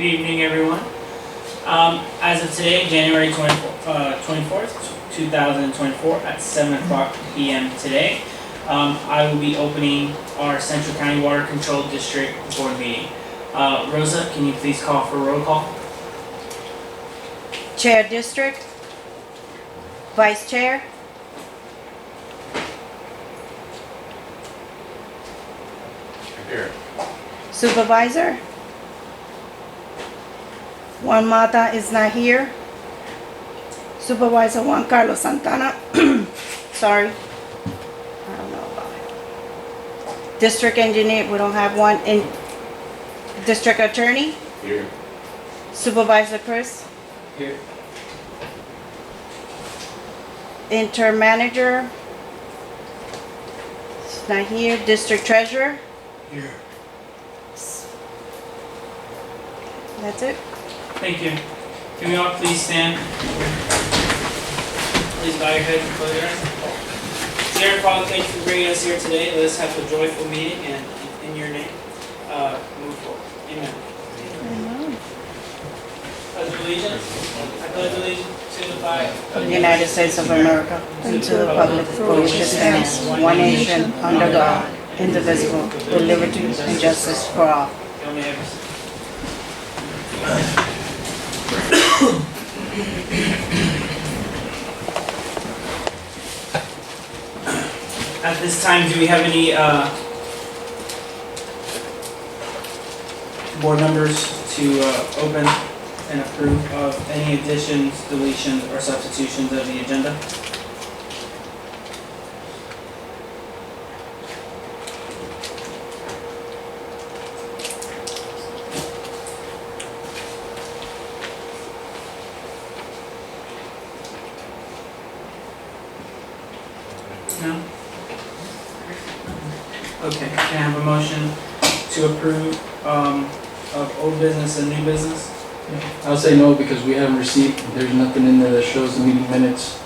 Good evening, everyone. As of today, January 24th, 2024, at 7 o'clock p.m. today, I will be opening our Central County Water Control District Board meeting. Rosa, can you please call for a roll call? Chair District, Vice Chair, Here. Supervisor. Juan Mata is not here. Supervisor Juan Carlos Santana, sorry. I don't know about it. District Engineer, we don't have one. In District Attorney, Here. Supervisor Chris. Here. Interim Manager, it's not here. District Treasurer, Here. that's it. Thank you. Can we all please stand? Please bow your heads and close your eyes. Dear Father, thank you for bringing us here today. Let us have a joyful meeting and in your name, move forward. Amen. Pledge of allegiance. I pledge allegiance to the flag of The United States of America, and to the republic for which it stands, one nation, under God, indivisible, with liberty and justice for all. You may have a seat. At this time, do we have any board members to open and approve of any additions, deletions, or substitutions of the agenda? No? Okay, can I have a motion to approve of old business and new business? I'll say no because we haven't received, there's nothing in there that shows the meeting minutes.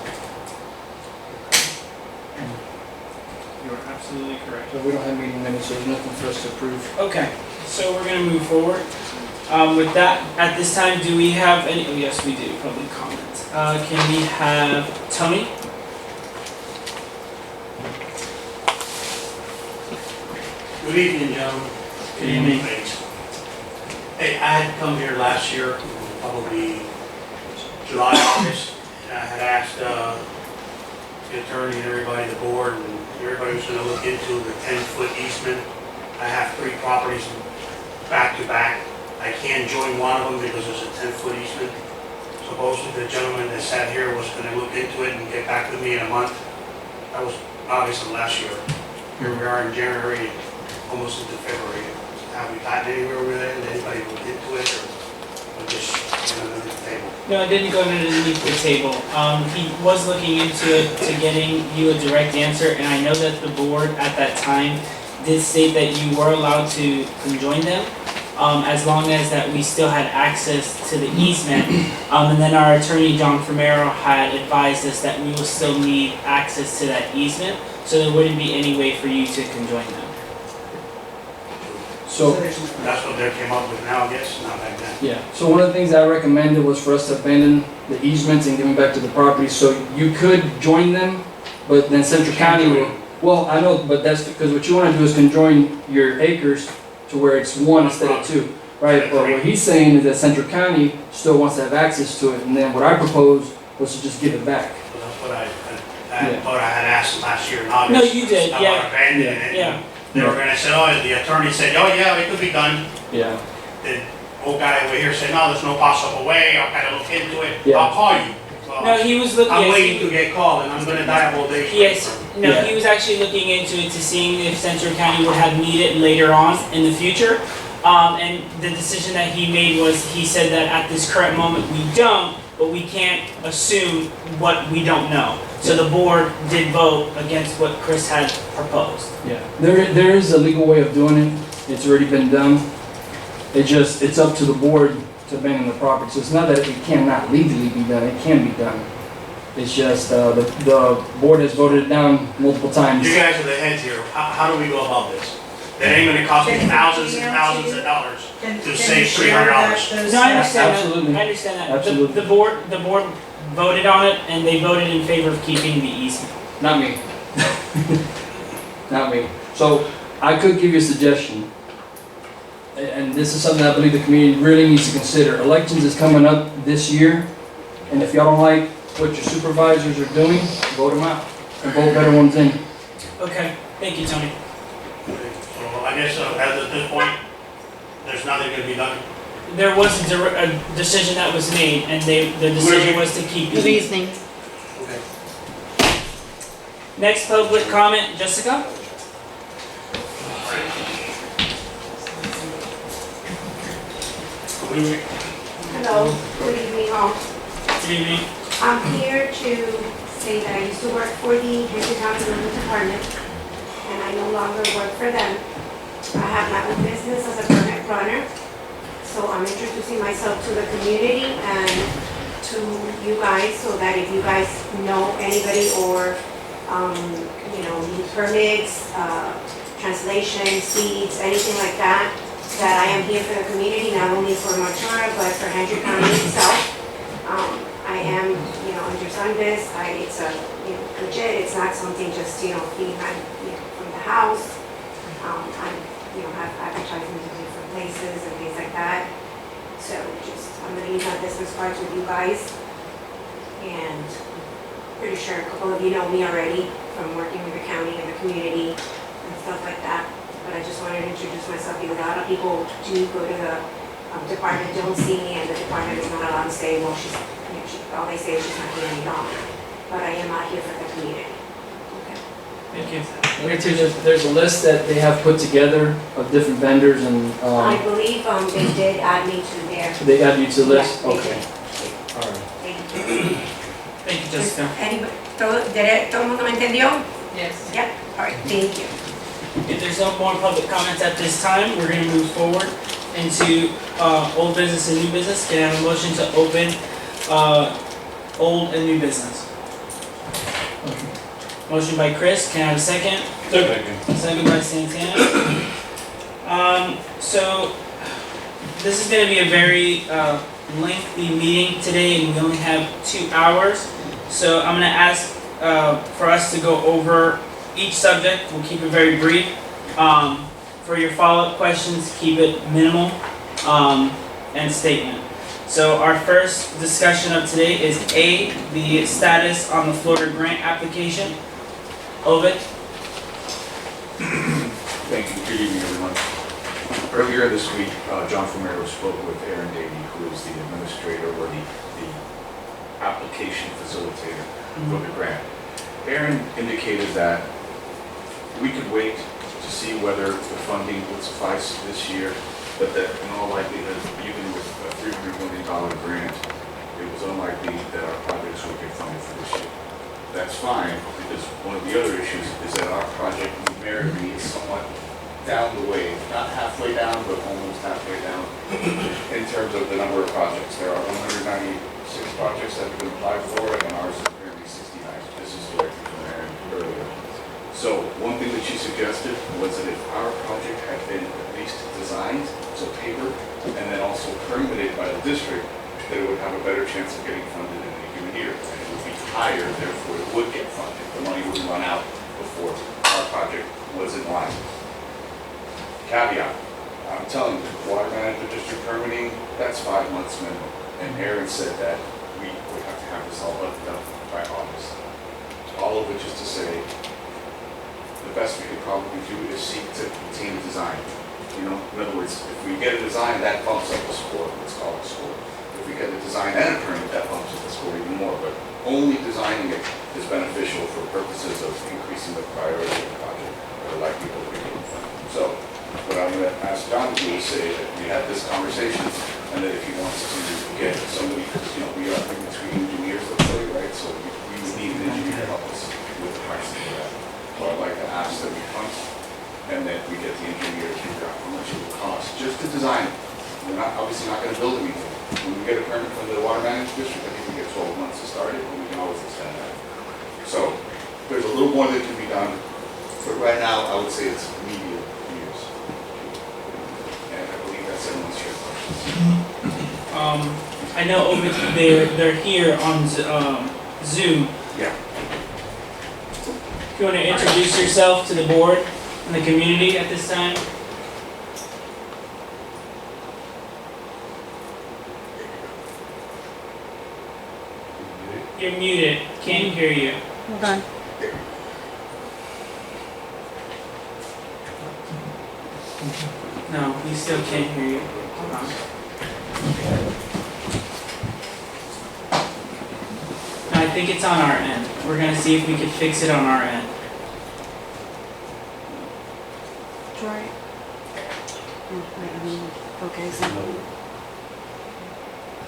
You are absolutely correct. So we don't have meeting minutes, so there's nothing for us to approve. Okay, so we're gonna move forward. With that, at this time, do we have any, oh yes, we do, public comments. Can we have Tony? Good evening, gentlemen. Good evening. Thanks. Hey, I had come here last year, probably July, August, and I had asked the attorney and everybody, the board, and everybody was gonna look into the 10-foot easement. I have 3 properties back to back. I can't join one of them because there's a 10-foot easement. Supposedly the gentleman that sat here was gonna look into it and get back with me in a month. That was August of last year. Here we are in January, almost into February. Have we gotten anywhere with it? Did anybody look into it or just under the table? No, I didn't go underneath the table. He was looking into it to getting you a direct answer, and I know that the board at that time did state that you were allowed to conjoin them, as long as that we still had access to the easement. And then our attorney, John Primero, had advised us that we will still need access to that easement, so there wouldn't be any way for you to conjoin them. So, That's what they came up with now, I guess, not back then. yeah, so one of the things I recommended was for us to abandon the easements and give them back to the property, so you could join them, but then Central County will, well, I know, but that's because what you want to do is conjoin your acres to where it's 1 instead of 2, right? But what he's saying is that Central County still wants to have access to it, and then what I proposed was to just give it back. So that's what I Yeah. thought I had asked last year in August. No, you did, About yeah. abandoning it. Yeah. They were gonna say, oh, the attorney said, oh, yeah, it could be done. Yeah. The old guy over here said, no, there's no possible way, I'll kind of look into it, Yeah. I'll call you. Well, No, he was looking. I'm yes, waiting he- to get called and I'm gonna die of old age. Yes, no, Yeah. he was actually looking into it to seeing if Central County would have need it later on in the future. And the decision that he made was, he said that at this current moment, we don't, but we can't assume what we don't know. So the board did vote against what Chris had proposed. Yeah, there is a legal way of doing it. It's already been done. It's up to the board to abandon the property. So it's not that it cannot legally be done. It can be done. It's just the board has voted it down multiple times. You guys are the heads here, how do we go about this? that ain't gonna cost me Can- thousands and can- thousands of dollars Can- to can save you share that, $300. those No, I understand Absolutely. that, I understand that. Absolutely. The board voted on it, and they voted in favor of keeping the easement. Not me. Not me. So I could give you a suggestion. And this is something I believe the community really needs to consider. Elections is coming up this year, and if y'all don't like what your supervisors are doing, vote them out and vote better ones in. Okay, thank you, Tony. So I guess as of this point, there's nothing gonna be done. There was a decision that was made, and the decision was to keep Good the. evening. Okay. Next public comment, Jessica? Hello, good evening all. Good evening. I'm here to say that I used to work for the Hampton County Building Department, and I no longer work for them. I have my own business as a permit runner, so I'm introducing myself to the community and to you guys, so that if you guys know anybody or, need permits, translation, seeds, anything like that, that I am here for the community, not only for Martura, but for Hampton County itself. I am, under Sundays, it's a, legit, it's not something just, behind, from the house. I have advertisements in different places and things like that. So I'm gonna use my business cards with you guys. And pretty sure a couple of you know me already from working with the county and the community and stuff like that. But I just wanted to introduce myself, because a lot of people do go to the department, don't see me, and the department is not allowed to say, well, all they say is she's not doing any wrong. But I am out here for the community. Okay. Thank you. Let me tell you, there's a list that they have put together of different vendors and, I believe they did add me to their. they add you to the list? Yeah, they Okay. did. All right. Thank you. Thank you, Jessica. ¿Todo el mundo me entendió? Yes. Yep. All right, thank you. If there's no more public comments at this time, we're gonna move forward into old business and new business. Can I have a motion to open old and new business? Motion by Chris, can I have a second? Second by Santana. So this is gonna be a very lengthy meeting today, and we only have 2 hours. So I'm gonna ask for us to go over each subject. We'll keep it very brief. For your follow-up questions, keep it minimal and statement. So our first discussion of today is A, the status on the Florida grant application. Ovid? Thank you. Good evening, everyone. Earlier this week, John Fumero spoke with Aaron Davey, who is the administrator or the application facilitator for the grant. Aaron indicated that we could wait to see whether the funding would suffice this year, but that in all likelihood, even with a $300 million grant, it was unlikely that our projects would get funded for this year. That's fine, because one of the other issues is that our project in Merrily is somewhat down the way, not halfway down, but almost halfway down in terms of the number of projects. There are 196 projects that have been applied for, and ours is apparently 69. This is directly from Aaron earlier. So one thing that she suggested was that if our project had been at least designed, so paper, and then also permitted by the district, that it would have a better chance of getting funded in any given year. And it would be higher, therefore it would get funded. The money wouldn't run out before our project was in line. Caveat, I'm telling you, water management district permitting, that's 5 months minimum. And Aaron said that we would have to have this all done by August. All of which is to say, the best we could probably do is seek to obtain a design. In other words, if we get a design, that bumps up the score, let's call it a score. If we get a design and a permit, that bumps up the score even more, but only designing it is beneficial for purposes of increasing the priority of the project, or the likelihood of getting funded. So, what I'm gonna ask John to do is say that we had this conversation, and that if he wants to get somebody, because, we are in between engineers, let's say, right? So we would need an engineer to help us with the pricing for that. So I'd like to ask that we punt, and that we get the engineer to figure out how much it will cost just to design it. We're obviously not gonna build anything. When we get a permit from the water management district, I think we get 12 months to start it, but we can always extend that. So there's a little more that can be done, but right now I would say it's medium years. I know over they're here on Zoom. Yeah. If you want to introduce yourself to the board and the community at this time. You're muted. Can't hear you. Hold on. No, we still can't hear you. Hold on. No, I think it's on our end. We're gonna see if we can fix it on our end. Try it. Okay, so,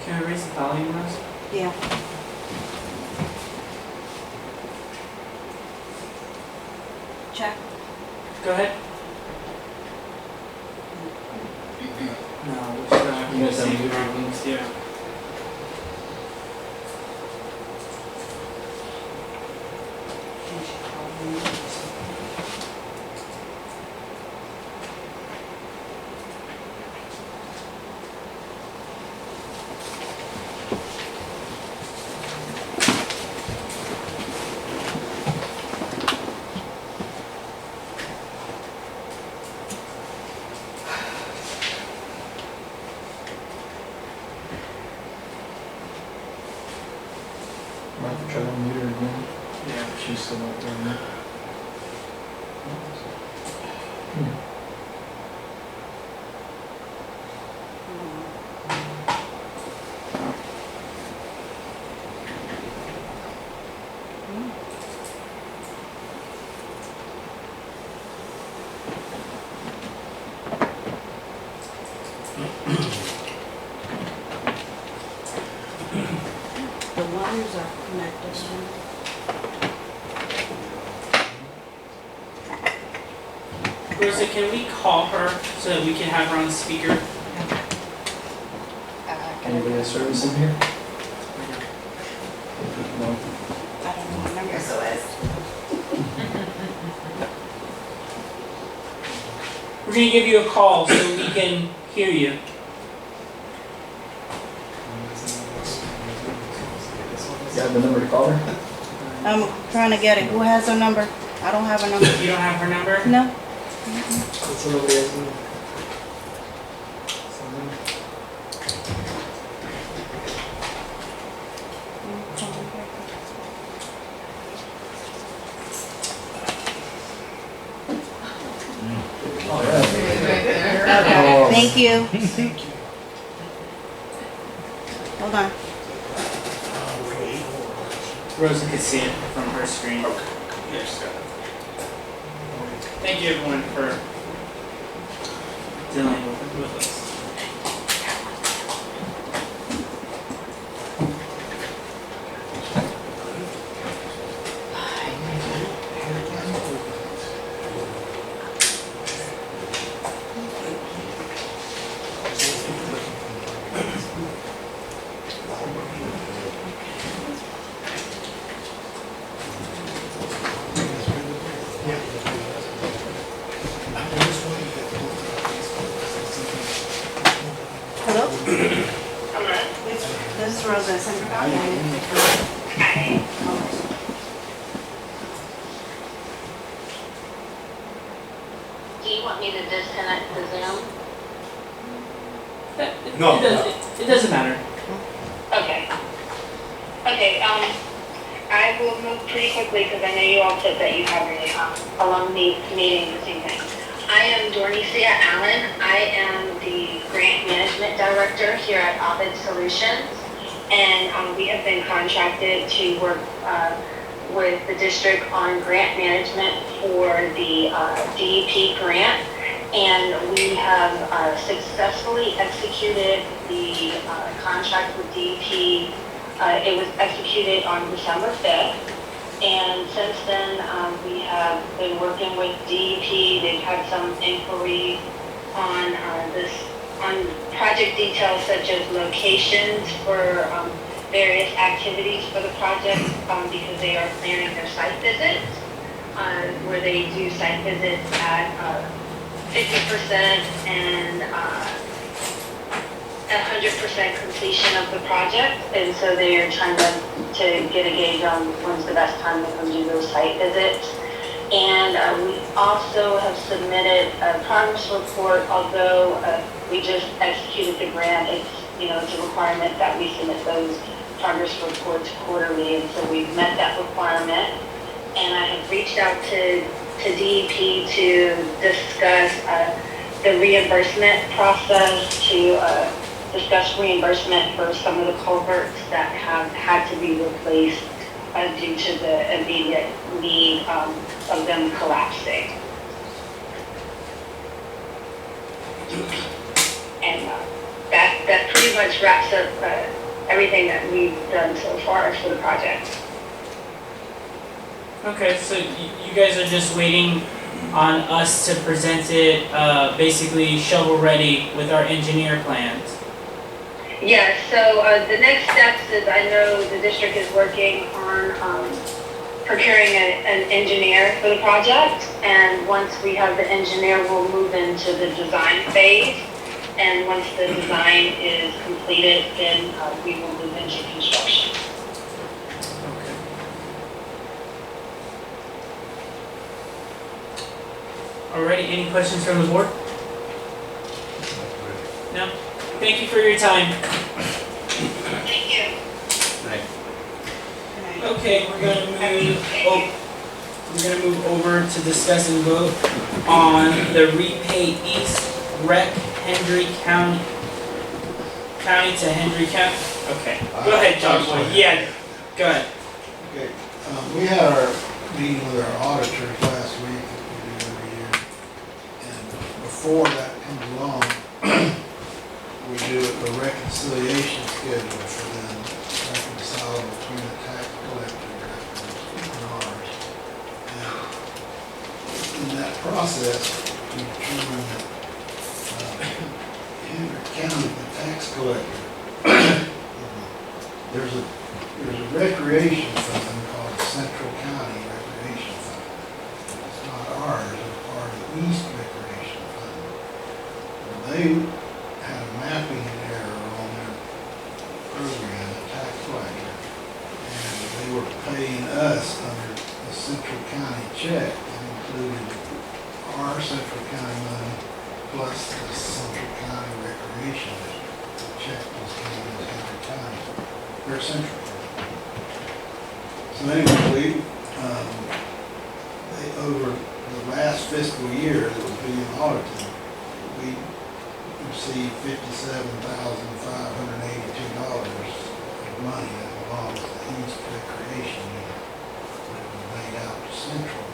Can I raise the volume, Rose? yeah. Check. Go ahead. No, we're still not You guys have seeing muted your problems, yeah. Might have to try to mute her again. Yeah. She's still not there. The wires are connected. Rosa, can we call her so that we can have her on speaker? Anybody have service in here? No. I don't know what number. We're gonna give you a call so we can hear you. You have the number to call her? I'm trying to get it. Who has her number? I don't have a number. You don't have her number? No? So nobody has the Oh, Thank you. Hold on. Rosa can see it from her screen. Yes. Thank you everyone for dealing with us. Hello? This is Rosa. Do you want me to disconnect the Zoom? No. It doesn't matter. Okay. Okay, I will move pretty quickly because I know you all said that you have a long meeting this evening. I am Dornicia Allen. I am the Grant Management Director here at Ovid Solutions. And we have been contracted to work with the district on grant management for the DEP grant. And we have successfully executed the contract with DEP. It was executed on December 5th. And since then, we have been working with DEP. They've had some inquiries on on project details such as locations for various activities for the project because they are planning their site visits, where they do site visits at 50% and 100% completion of the project, and so they're trying to get a gauge on when's the best time to come do those site visits. And we also have submitted a progress report, although we just executed the grant. It's a requirement that we submit those progress reports quarterly, and so we've met that requirement. And I have reached out to DEP to discuss the reimbursement process, to discuss reimbursement for some of the culverts that have had to be replaced due to the immediate need of them collapsing. And that pretty much wraps up everything that we've done so far for the project. Okay, so you guys are just waiting on us to present it, basically shovel ready with our engineer plans. Yeah, so the next steps is I know the district is working on procuring an engineer for the project, and once we have the engineer, we'll move into the design phase. And once the design is completed, then we will move into construction. Okay. Alrighty, any questions from the board? No? Thank you for your time. Thank you. Okay, we're gonna move over to discuss and vote on the repay East Rec Hendry County to Hendry County. Okay, go ahead, Joshua. Yeah, go ahead. Okay, we had our meeting with our auditors last week, that we do every year. And before that comes along, we do a reconciliation schedule for them, reconcile between the tax collector and ours. And in that process, we determine that Hendrick County, the tax collector, there's a recreation fund called the Central County Recreation Fund. It's not ours, it's part of the East Recreation Fund. Well, they had a mapping error on their program, the tax collector, and they were paying us under the Central County check that included our Central County money plus the Central County Recreation District. The check was coming to Hendrick County, their Central County. So anyway, over the last fiscal year that was being audited, we received $57,582 of money that belongs to the East Recreation Unit that was made out to Central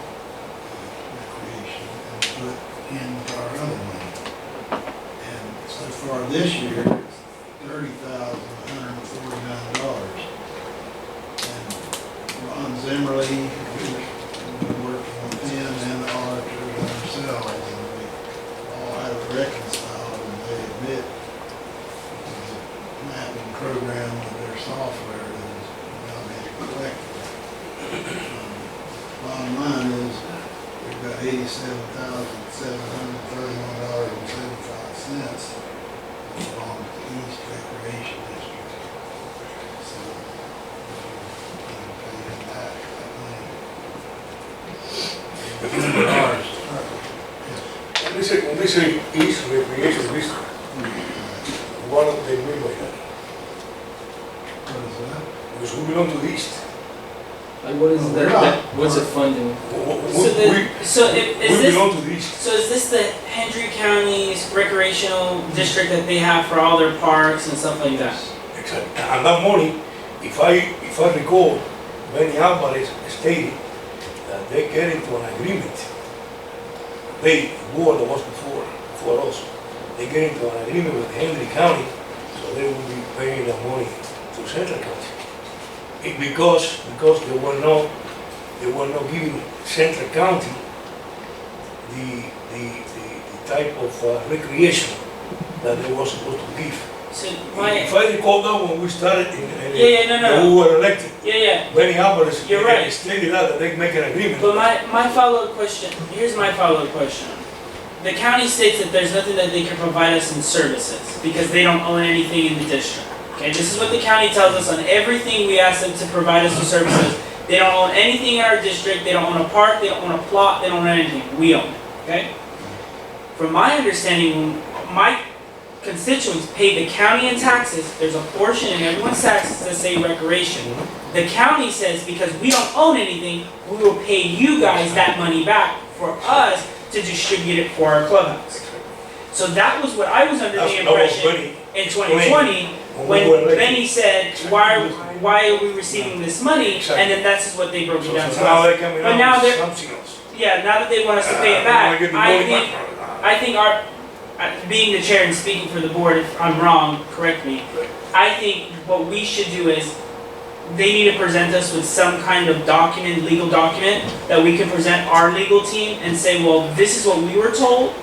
Recreation and put into our other money. And so far this year, it's $30,149. And Ron Zimmerly, we've been working with him and the auditors and ourselves, and we all have it reconciled, and they admit it's a mapping program with their software that is now being corrected. Bottom line is, we've got $87,731.75 that belong to the East Recreation District. So, pay them back that money. Under ours, When they say East Recreation District, what do they mean by that? what is that? Because we belong to the East. Like, what is We're that, not. what's it funding? We Is this belong to the East. so is this the Hendry County's recreational district that they have for all their parks and stuff like that? Exactly. And that money, if I recall, Benny Alvarez stated that they get into an agreement. They, the board that was before us, they get into an agreement with Hendry County, so they will be paying the money to Central County. Because they were not giving Central County the type of recreation that they were supposed to give. So If I recall that when we started no. when we were elected, Yeah. Benny Alvarez You're right. stated that they make an agreement. But my follow-up question, here's my follow-up question. the county states that there's nothing that they can provide us in services because they don't own anything in the district. Okay, this is what the county tells us on everything we ask them to provide us with services. They don't own anything in our district, they don't own a park, they don't own a plot, they don't own anything. We own it, okay? From my understanding, my constituents pay the county in taxes. There's a portion in everyone's taxes that say recreation. The county says because we don't own anything, we will pay you guys that money back for us to distribute it for our clubhouse. So that was what I was under the impression in 2020 when Benny said, why are we receiving this money? And then that's just what they broke it down to Now us. they're coming But now out they're- with something else. Yeah, now that they want us to pay it back, I think our, being the chair and speaking for the board, if I'm wrong, correct me. I think what we should do is, they need to present us with some kind of document, legal document, that we can present our legal team and say, well, this is what we were told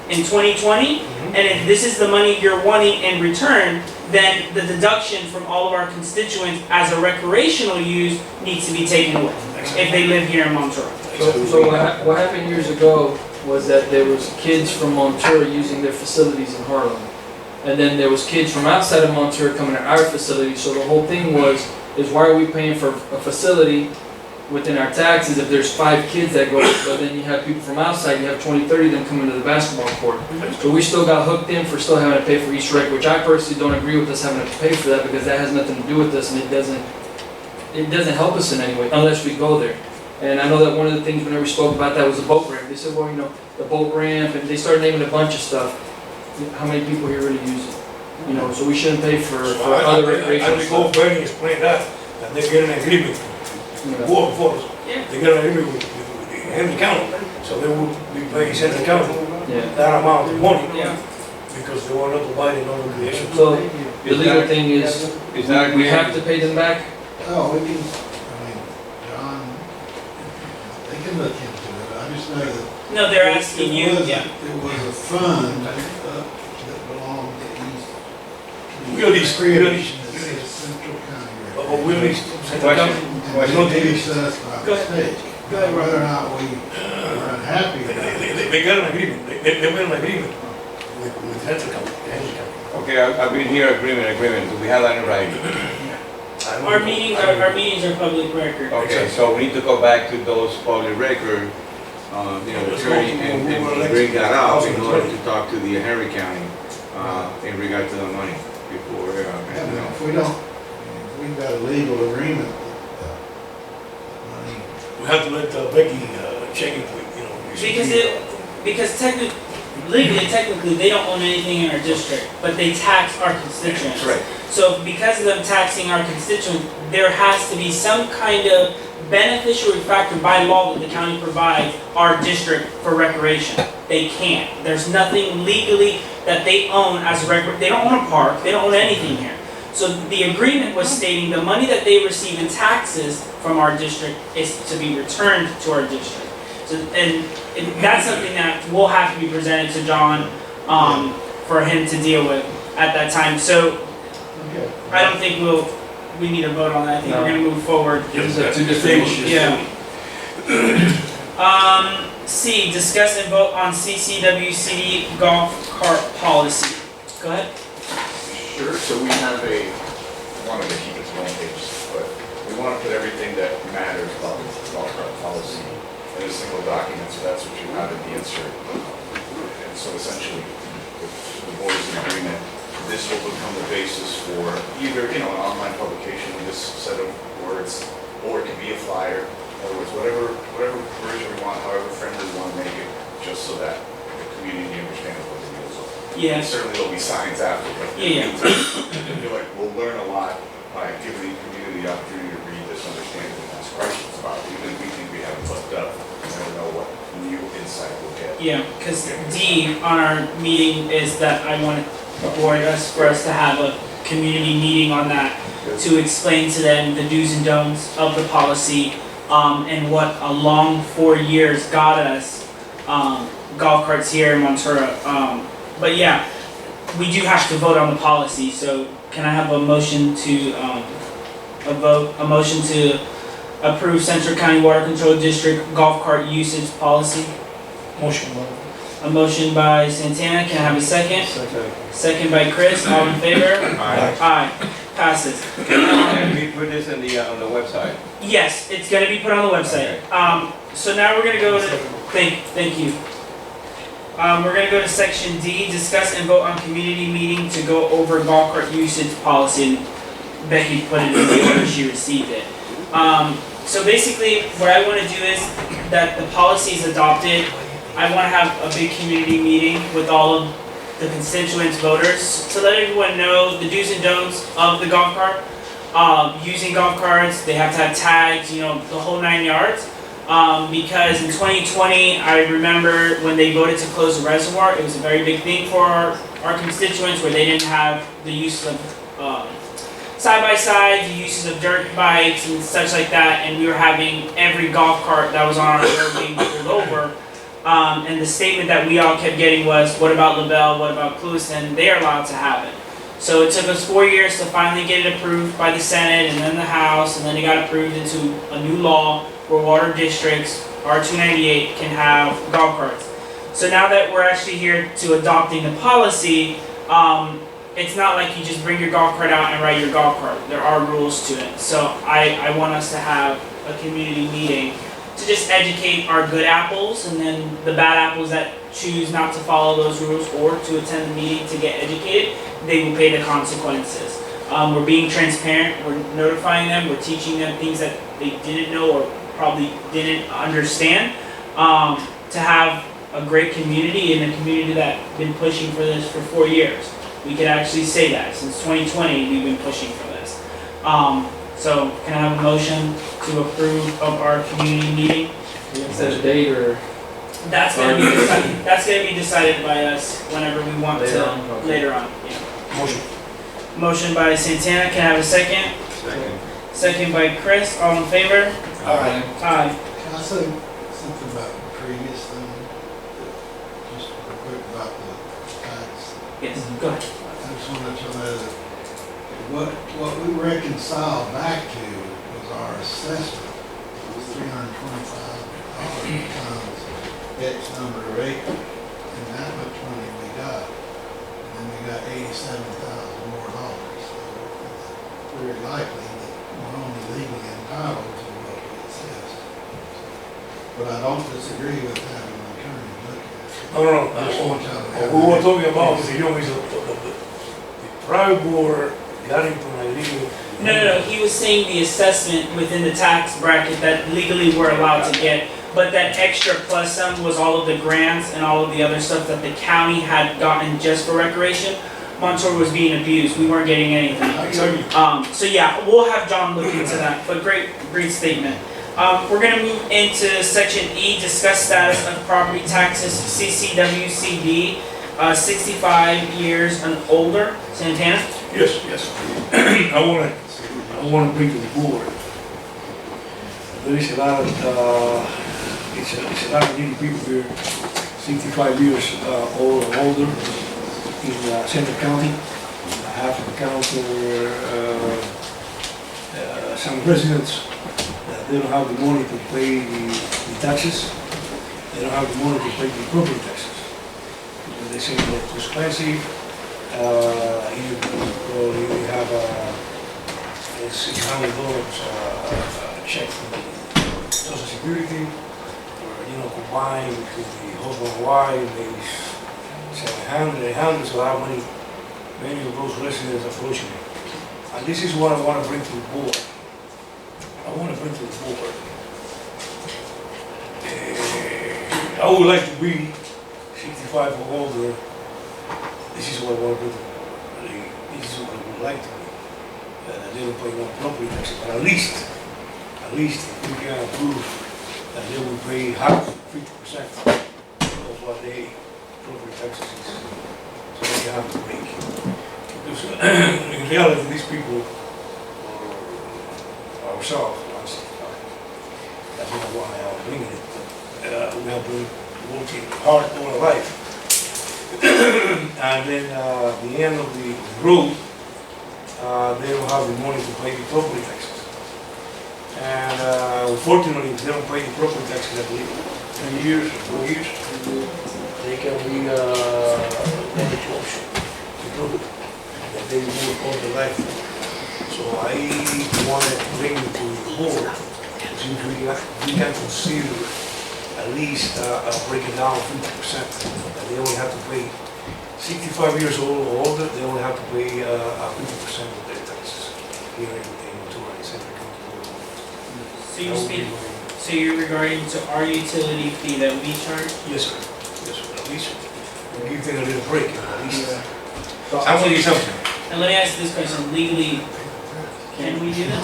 in 2020, and if this is the money you're wanting in return, then the deduction from all of our constituents as a recreational use needs to be taken away, if they live here in Monterey. So what happened years ago was that there was kids from Monterey using their facilities in Harlem. And then there was kids from outside of Monterey coming to our facility, so the whole thing is why are we paying for a facility within our taxes if there's 5 kids that go, but then you have people from outside, you have 20, 30 of them coming to the basketball court. So we still got hooked in for still having to pay for East Rec, which I personally don't agree with us having to pay for that because that has nothing to do with us and it doesn't help us in any way unless we go there. And I know that one of the things whenever we spoke about that was the boat ramp. They said, well, you know, the boat ramp, and they started naming a bunch of stuff. How many people here really use it? You know, so we shouldn't pay for other recreational I recall stuff. Bernie explained that they get an agreement, You know. war for us. Yeah. They get an agreement with Henry County, so they will be paying Central County Yeah. that amount of money. Yeah. Because they were not providing no recreation. So the legal thing is, we have to pay them back. Oh, we can, I mean, John, they can look into it, I just know that. No, they're asking you, yeah. It was a fund that belonged to East. We'll lease, Recreation, that says Central County. But we'll lease Central County. And No, they they- leased us by Go ahead. mistake. Go ahead, Whether or not we are unhappy with it. They got an agreement, they went an agreement with Central County, Henry County. Okay, I've been here, agreement, do we have that in writing? I don't Our know. meetings I don't know. are public record. Okay, so we need to go back to those public record, attorney, and bring that up in order to talk to the Henry County, in regard to the money before, And if we don't, if we've got a legal agreement that money. We have to let Becky check it, you know. Because technically, they don't own anything in our district, but they tax our constituents. Right. So because of them taxing our constituents, there has to be some kind of beneficiary factor by law that the county provides our district for recreation. They can't. There's nothing legally that they own as a they don't own a park, they don't own anything here. So the agreement was stating the money that they receive in taxes from our district is to be returned to our district. So, and that's something that will have to be presented to John, for him to deal with at that time. So I don't think we need a vote on that. I think we're gonna move forward. These are 2 different issues. Yeah. C, discuss and vote on CCWCD golf cart policy. Go ahead. Sure, so we have wanted to keep it to 1 page, but we want to put everything that matters about the golf cart policy in a single document, so that's what you have in the insert. And so essentially, if the board is in agreement, this will become the basis for either, an online publication of this set of words, or it could be a flyer. In other words, whatever version we want, however friendly we want to make it, just so that the community understands what the rules are. Yeah. And certainly there'll be signs after, but Yeah. I feel like we'll learn a lot by giving the community the opportunity to read this, understand it, and ask questions about it. Even if we think we have it looked up, we never know what new insight we'll get. Yeah, because D on our meeting is that I want for us to have a community meeting on that to explain to them the do's and don'ts of the policy, and what a long 4 years got us, golf carts here in Monterey. But yeah, we do have to vote on the policy, so can I have a motion to, a motion to approve Central County Water Control District golf cart usage policy? Motion, A motion by Santana, can I have a second? Second. Second by Chris, all in favor? Aye. Aye, passes. And we put this on the website. Yes, it's gonna be put on the website. So now we're gonna go to, thank you. We're gonna go to section D, discuss and vote on community meeting to go over golf cart usage policy. And Becky put it in the order she received it. So basically, what I wanna do is that the policy is adopted. I wanna have a big community meeting with all of the constituents, voters, to let everyone know the do's and don'ts of the golf cart. Using golf carts, they have to have tags, the whole 9 yards. Because in 2020, I remember when they voted to close the reservoir, it was a very big thing for our constituents where they didn't have the use of side-by-sides, the uses of dirt bikes and such like that, and we were having every golf cart that was on our road being pulled over. And the statement that we all kept getting was, what about LaBelle, what about Clueston? They are allowed to have it. So it took us 4 years to finally get it approved by the Senate and then the House, and then it got approved into a new law where water districts, R298, can have golf carts. So now that we're actually here to adopting the policy, it's not like you just bring your golf cart out and ride your golf cart. There are rules to it. So I want us to have a community meeting to just educate our good apples, and then the bad apples that choose not to follow those rules or to attend the meeting to get educated, they will pay the consequences. We're being transparent, we're notifying them, we're teaching them things that they didn't know or probably didn't understand, to have a great community and a community that's been pushing for this for 4 years. We could actually say that, since 2020, we've been pushing for this. So can I have a motion to approve of our community meeting? Is that a date or? That's gonna be decided by us whenever we want Later to, on, okay. later on, yeah. Motion. Motion by Santana, can I have a second? Second. Second by Chris, all in favor? Aye. Aye. Can I say something about the previous thing? Just real quick about the tax. Yes, go ahead. I just want to let you know that what we reconciled back to was our assessment. It was $325 times X number of acres, and that much money we got. And then we got $87,000 more dollars. So it's very likely that we're only legally entitled to what we assessed. But I don't disagree with having an attorney look at it. No. I just want y'all to have What we were that. talking about, Mr. Young, is the private board got into an agreement. No, he was saying the assessment within the tax bracket that legally we're allowed to get, but that extra plus sum was all of the grants and all of the other stuff that the county had gotten just for recreation. Montour was being abused, we weren't getting anything. So yeah, we'll have John look into that, but great statement. We're gonna move into section E, discuss status of property taxes, CCWCD, 65 years and older. Santana? Yes. I wanna bring to the board. There is a lot of, it's a lot of needy people here, 65 years old and older in Central County. Half of the council were some residents that they don't have the money to pay the taxes. They don't have the money to pay the property taxes. Because they say they're too expensive. You probably have $600 check from the Social Security, or combined with the husband and wife, maybe 700, 800, so how many of those residents approach me. And this is what I want to bring to the board. I would like to be 65 or older. This is what I want to bring to the board. This is what I would like to be. That they don't pay no property taxes, but at least if we can approve that they will pay half, 50% of what they property taxes is. So they have to make. Because in reality, these people, or ourselves, that's not why I'm bringing it. We have been working hard all our life. And then the end of the road, they don't have the money to pay the property taxes. And unfortunately, they don't pay the property taxes, I believe, 10 years, 4 years. they can be, managed option. That they will all the life. So I wanted to bring it to the board, since we can consider at least, breaking down 50%. That they only have to pay 65 years old or older, they only have to pay, 50% of their taxes here in Ventura, in Central County. So you speak, so you're regarding to our utility fee that we charge? Yes, sir. Yes, sir. At least we give them a little break, at least. So I'm gonna give something. And let me ask this question, legally, can we do that?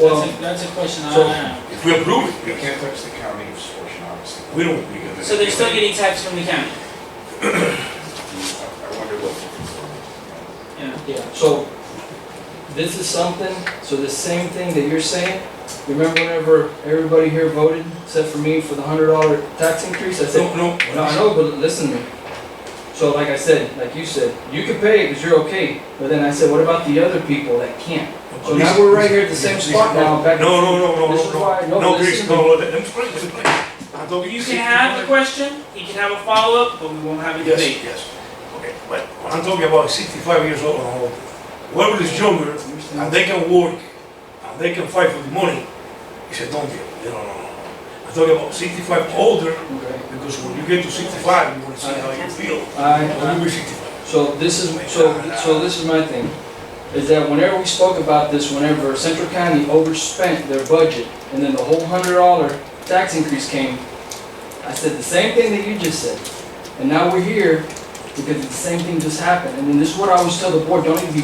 Well, That's a question I so- have. If we approve it, We can't touch the county's portion, obviously. we don't. So they're still getting taxed from the county? I wonder what. Yeah. yeah, so this is something, so the same thing that you're saying, remember whenever everybody here voted, except for me, for the $100 tax increase? I said, No. no, I know, but listen to me. So like I said, like you said, you can pay it because you're okay, but then I said, what about the other people that can't? So now we're right here at the same spot now, back. No, This is why- no, no, listen Chris, to me. no, let them explain, let them explain. I'm talking You can have the question, he can have a follow-up, but we won't have a Yes, debate. yes. Okay, but when I'm talking about 65 years old and older, whoever is younger, and they can work, and they can fight for the money, he said, don't get it. No. I'm talking about 65 older, Okay. because when you get to 65, you want to see how you feel. When you be 65. So this is my thing, is that whenever we spoke about this, whenever Central County overspent their budget, and then the whole $100 tax increase came, I said the same thing that you just said. And now we're here, because the same thing just happened. And then this is what I always tell the board, y'all need to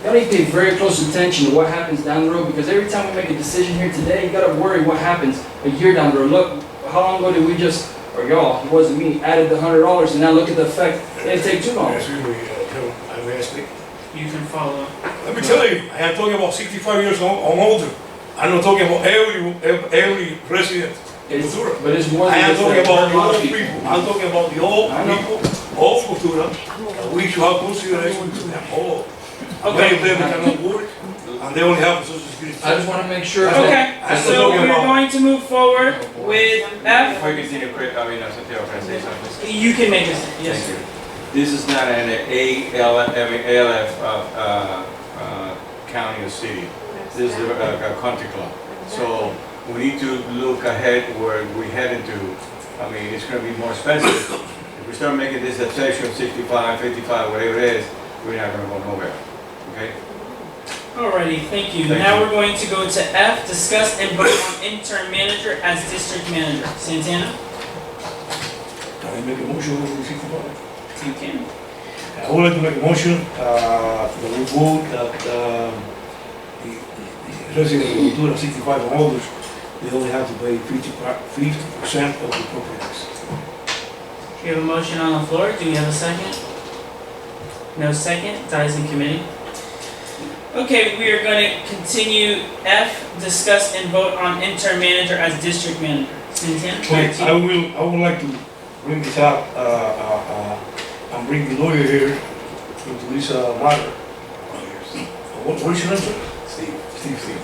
pay very close attention to what happens down the road, because every time we make a decision here today, you gotta worry what happens a year down the road. Look, how long ago did we just, or y'all, it wasn't me, added the $100, and now look at the effect, it didn't take too long. Excuse me, I may speak. You can follow. Let me tell you, I am talking about 65 years old or older. I'm not talking about every resident in It's- Ventura. But it's more I than am just talking that. about the A lot of old people. I'm talking about the old I know. people, old Ventura. We should have consideration to them all. Many Okay, of them cannot work, and they only have social security. I just wanna make sure. okay, I'm so talking we're about- going to move forward with F. Before you continue, Santiago, can I say something? You can make this, yes. Thank you. This is not an ALF county or city. This is a country club. So we need to look ahead where we're heading to. I mean, it's gonna be more expensive. If we start making this a section 65, 55, whatever it is, we're not gonna go nowhere, okay? Alrighty, thank you. Thank Now you. we're going to go to F, discuss and vote on intern manager as district manager. Santana? Can I make a motion on the 65? You can. I would like to make a motion that we vote that the residents of Ventura 65 and older, they only have to pay 50% of the property tax. We have a motion on the floor. Do we have a second? No second. Dies in committee. Okay, we are going to continue F, discuss and vote on intern manager as district manager. Santana? back to you. I would like to bring this up, and bring the lawyer here into this matter. What is your name, sir? Steve.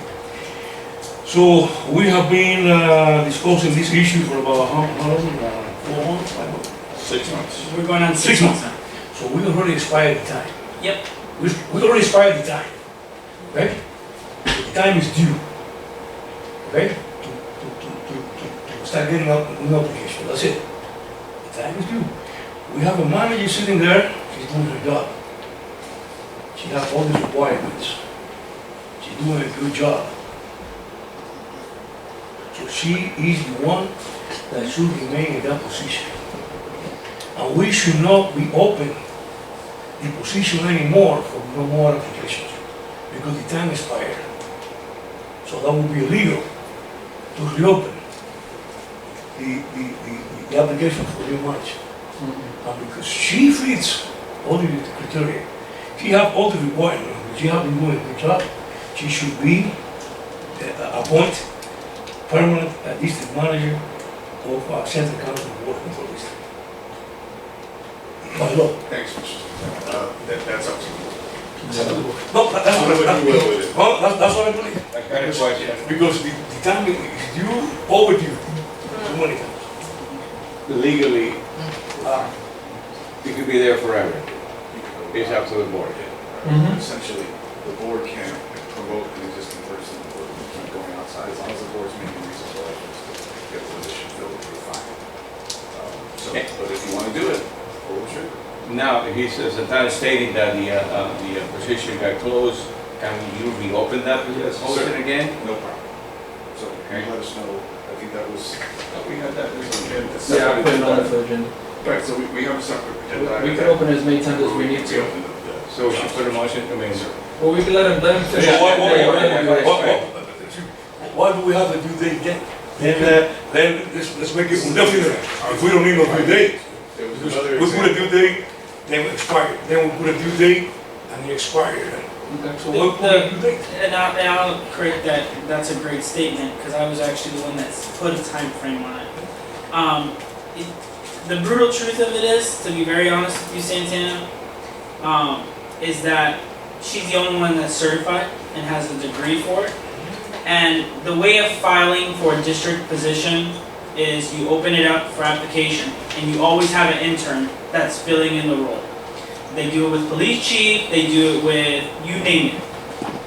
So, we have been discussing this issue for about how long? 4 months, 5 months? 6 months. We're going on 6 6 months months. now. So we already expired the time. Yep. We already expired the time, okay? The time is due, okay? To start getting out new application, that's it. The time is due. We have a manager sitting there, she's doing her job. She has all these requirements. She's doing a good job. So she is the one that should remain in that position. And we should not be open the position anymore for no more applications, because the time expired. So that would be illegal to reopen the application for new manager. And because she fits all the criteria, she have all the requirements, she have been doing a good job, she should be appointed permanent district manager of Central County Board of Control District. By law. Thanks, Mr. That's up to you. No, that's what I believe. Well, that's what I believe. I got a question. Because the time is due, overdue, too many times. Legally, be there forever. It's up to the board. Mhm. Essentially, the board can promote an existing person or keep going outside, as long as the board's making reasonable efforts to get the position filled, we're fine. So, but if you wanna do it, pull the trigger. Now, he's Santana stating that the position got closed. Can you reopen that Yes, position sir. again? No problem. So, Okay. let us know, I think that was, we had that, was on Yeah, agenda. I separate put it on agenda. the agenda. Right, so we have a separate agenda. We can open as many times as we need to. opened up the- So we should put a motion, I mean, Well, we can let him finish. Yeah, Why- why- Yeah, why- whatever you why- expect. Why do we have to do date again? Then let's make it indefinite. If we don't need no due date, There was because another we put a example. due date, then we expire. Then we put a due date and it expired. Okay. So what put a due date? And I'll correct that, that's a great statement, because I was actually the one that put a time frame on it. The brutal truth of it is, to be very honest with you, Santana, is that she's the only one that's certified and has a degree for it. And the way of filing for a district position is you open it up for application, and you always have an intern that's filling in the role. They do it with police chief, they do it with, you name it.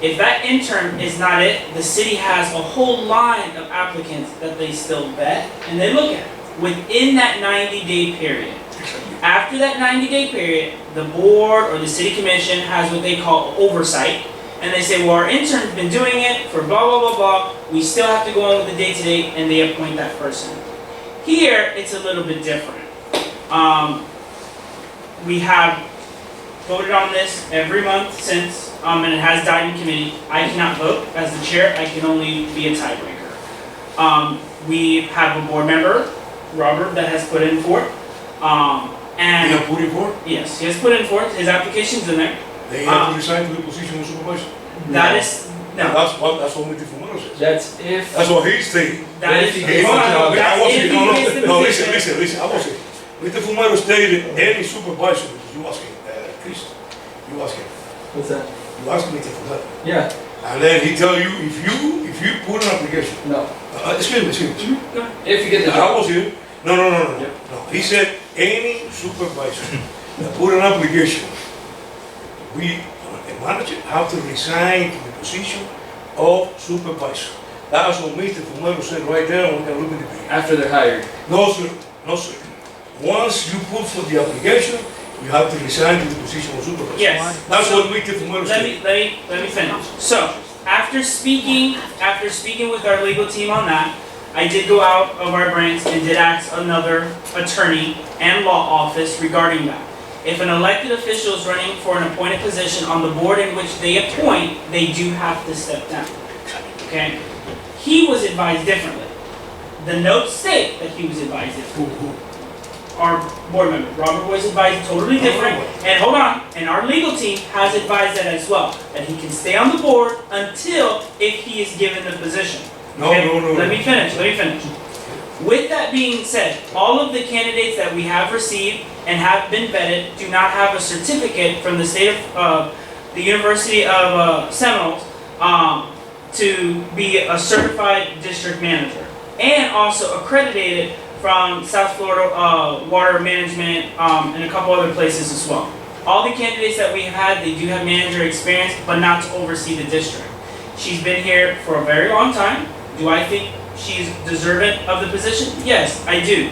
If that intern is not it, the city has a whole line of applicants that they still vet and they look at within that 90-day period. After that 90-day period, the board or the city commission has what they call oversight, and they say, well, our intern's been doing it for blah, blah, blah, blah, we still have to go on with the day-to-day, and they appoint that person. Here, it's a little bit different. We have voted on this every month since, and it has died in committee. I cannot vote as the chair, I can only be a tiebreaker. We have a board member, Robert, that has put in for it. They And have put it for? yes, he has put in for it, his application's in there. They have to resign to the position of supervisor? That is, no, That's what Mr. Fumero says. That's if. That's what he's saying. that is, Hey, hold on, I that's was if no, he gets the no, position. listen, I was saying, Mr. Fumero stated any supervisor, because you asking, Chris, you asking, What's that? you asking Mr. Fumero. Yeah, And then he tell you, if you put an application, no. excuse me. If you get the I job. was here, no. Yep. No, he said any supervisor that put an application, we, the manager, have to resign to the position of supervisor. That's what Mr. Fumero said right there, and we can look at the video. After they're hired. No, sir. No, sir. Once you put for the application, you have to resign to the position of supervisor. Yes. That's what Mr. Fumero Let said. me finish. So, after speaking with our legal team on that, I did go out of our branch and did ask another attorney and law office regarding that. If an elected official is running for an appointed position on the board in which they appoint, they do have to step down. Okay? He was advised differently. The notes state that he was advised differently. Our board member, Robert, was advised totally different. And hold on, and our legal team has advised that as well, that he can stay on the board until if he is given the position. No. Let me finish. With that being said, all of the candidates that we have received and have been vetted do not have a certificate from the state of, the University of Seminoles, to be a certified district manager. And also accredited from South Florida Water Management, and a couple other places as well. All the candidates that we have had, they do have manager experience, but not to oversee the district. She's been here for a very long time. Do I think she's deserving of the position? Yes, I do.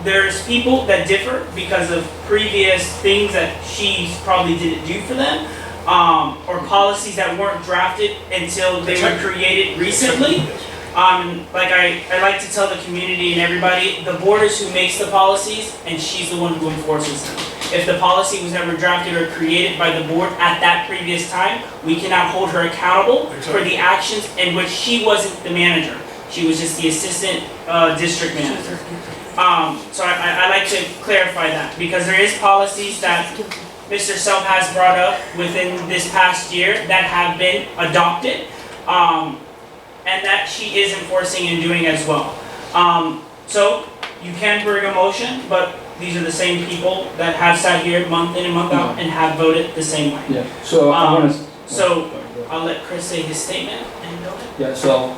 There's people that differ because of previous things that she probably didn't do for them, or policies that weren't drafted until they were created recently. Like I like to tell the community and everybody, the board is who makes the policies, and she's the one who enforces them. If the policy was never drafted or created by the board at that previous time, we cannot hold her accountable for the actions in which she wasn't the manager. She was just the assistant district manager. So I like to clarify that, because there is policies that Mr. Self has brought up within this past year that have been adopted, and that she is enforcing and doing as well. So you can bring a motion, but these are the same people that have sat here month in and month out and have voted the same way. Yeah, so I want to. So I'll let Chris say his statement and go ahead. Yeah, so,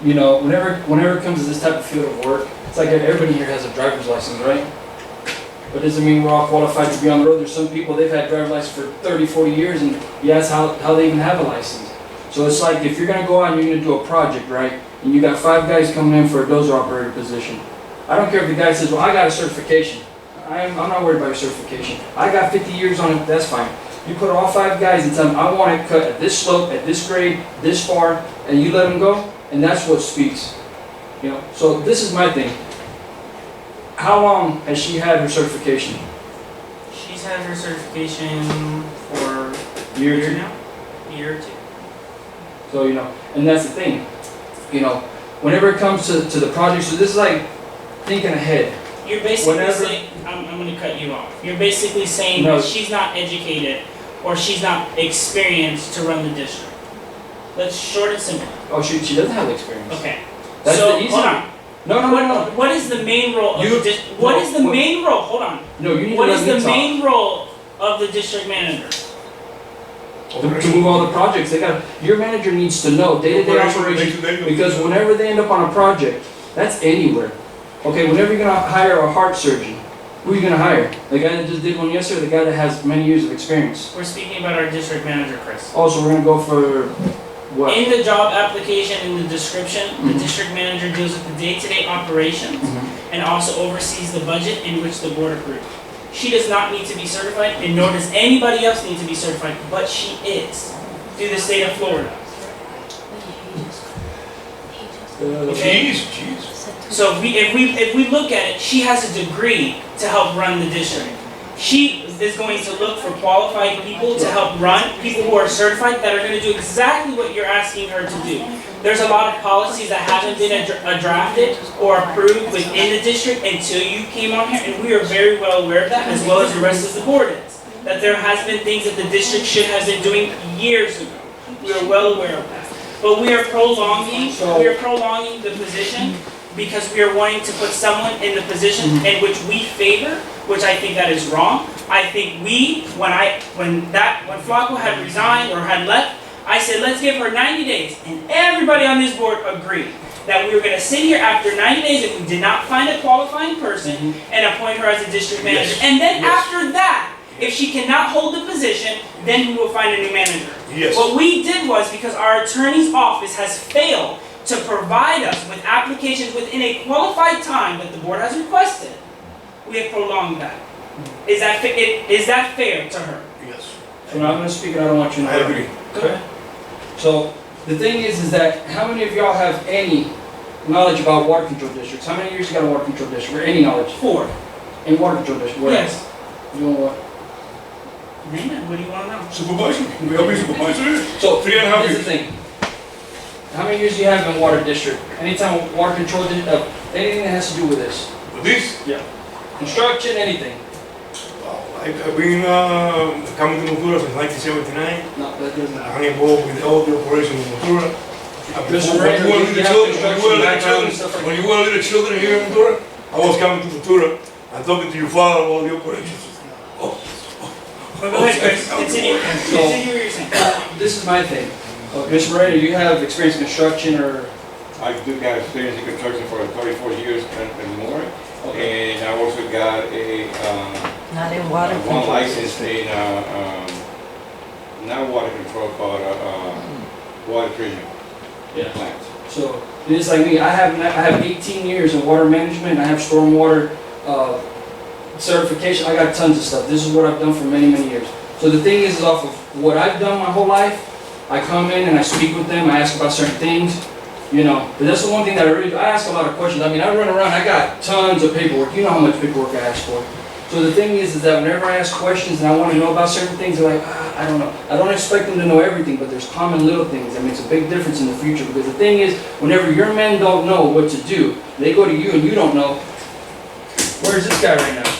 you know, whenever it comes to this type of field of work, it's like everybody here has a driver's license, right? but doesn't mean we're all qualified to be on the road. There's some people, they've had driver's license for 30, 40 years, and you ask how they even have a license. So it's like, if you're gonna go out and you're gonna do a project, right, and you got 5 guys coming in for a dozer operator position, I don't care if the guy says, well, I got a certification. I'm not worried about your certification. I got 50 years on it, that's fine. You put all 5 guys and tell them, I want it cut at this slope, at this grade, this far, and you let them go, and that's what speaks. You know, so this is my thing. How long has she had her certification? She's had her certification for a Year or year two? now? A year or two. So, you know, and that's the thing. You know, whenever it comes to the project, so this is like thinking ahead. You're basically Whenever- saying, I'm gonna cut you off. You're basically saying No. that she's not educated or she's not experienced to run the district. That's short and simple. Oh, she doesn't have the experience. Okay. That's So, the easy hold one. on. No. What is the main role of You- the what is the no, main role? Hold on. No, you need What to is let the me talk. main role of the district manager? To move all the projects, your manager needs to know day-to-day operations, because whenever they end up on a project, that's anywhere. Okay, whenever you're gonna hire a heart surgeon, who are you gonna hire? The guy that just did one yesterday, or the guy that has many years of experience? We're speaking about our district manager, Chris. Also, we're gonna go for what? In the job application, in the description, the Mhm. district manager deals with the day-to-day operations Mhm. and also oversees the budget in which the board approved. She does not need to be certified, and nor does anybody else need to be certified, but she is, through the state of Florida. Okay? Jeez. So if we look at it, she has a degree to help run the district. She is going to look for qualified people to help run, people who are certified that are going to do exactly what you're asking her to do. There's a lot of policies that haven't been drafted or approved within the district until you came on here, and we are very well aware of that, as well as the rest of the board is. That there has been things that the district should have been doing years ago. We are well aware of that. But we are prolonging the position because we are wanting to put someone in the position in which we favor, which I think that is wrong. I think when Flacco had resigned or had left, I said, let's give her 90 days. And everybody on this board agreed that we were going to sit here after 90 days if we did not find a qualifying person and appoint her as a district manager. Yes. And then Yes. after that, if she cannot hold the position, then we will find a new manager. Yes. What we did was, because our attorney's office has failed to provide us with applications within a qualified time that the board has requested, we have prolonged that. Is that fair to her? Yes. So now I'm gonna speak, and I don't want you to. I agree. Okay. So the thing is that how many of y'all have any knowledge about water control districts? How many years you got in water control district, or any knowledge 4. in water control district? Where? Yes. You know what? Name it. What do you want to know? Supervisor, we have a supervisor. So, 3.5 here's the years. thing. How many years do you have in water district? Anytime water control, anything that has to do with this? With this, Construction, anything? I've been coming to Motura since 1979. No, that doesn't. I'm involved with all the operations in Motura. Mr. Moreno, do you have construction background and stuff like When you were little children here in Motura, I was coming to Motura and talking to your father about all the operations. Go ahead, Chris. Continue. Continue what you're saying. This is my thing. Mr. Moreno, you have experience in construction or? I do got experience in construction for 34 years and more. And I also got a, Not in water one control. license in, not water control, but, water treatment plants. So, it's like me, I have 18 years in water management, I have stormwater, certification, I got tons of stuff. This is what I've done for many, many years. So the thing is off of what I've done my whole life, I come in and I speak with them, I ask about certain things, you know. But that's the one thing that I ask a lot of questions. I mean, I run around, I got tons of paperwork. You know how much paperwork I ask for. So the thing is that whenever I ask questions and I want to know about certain things, they're like, I don't know. I don't expect them to know everything, but there's common little things that makes a big difference in the future. Because the thing is, whenever your men don't know what to do, they go to you and you don't know, where's this guy right now?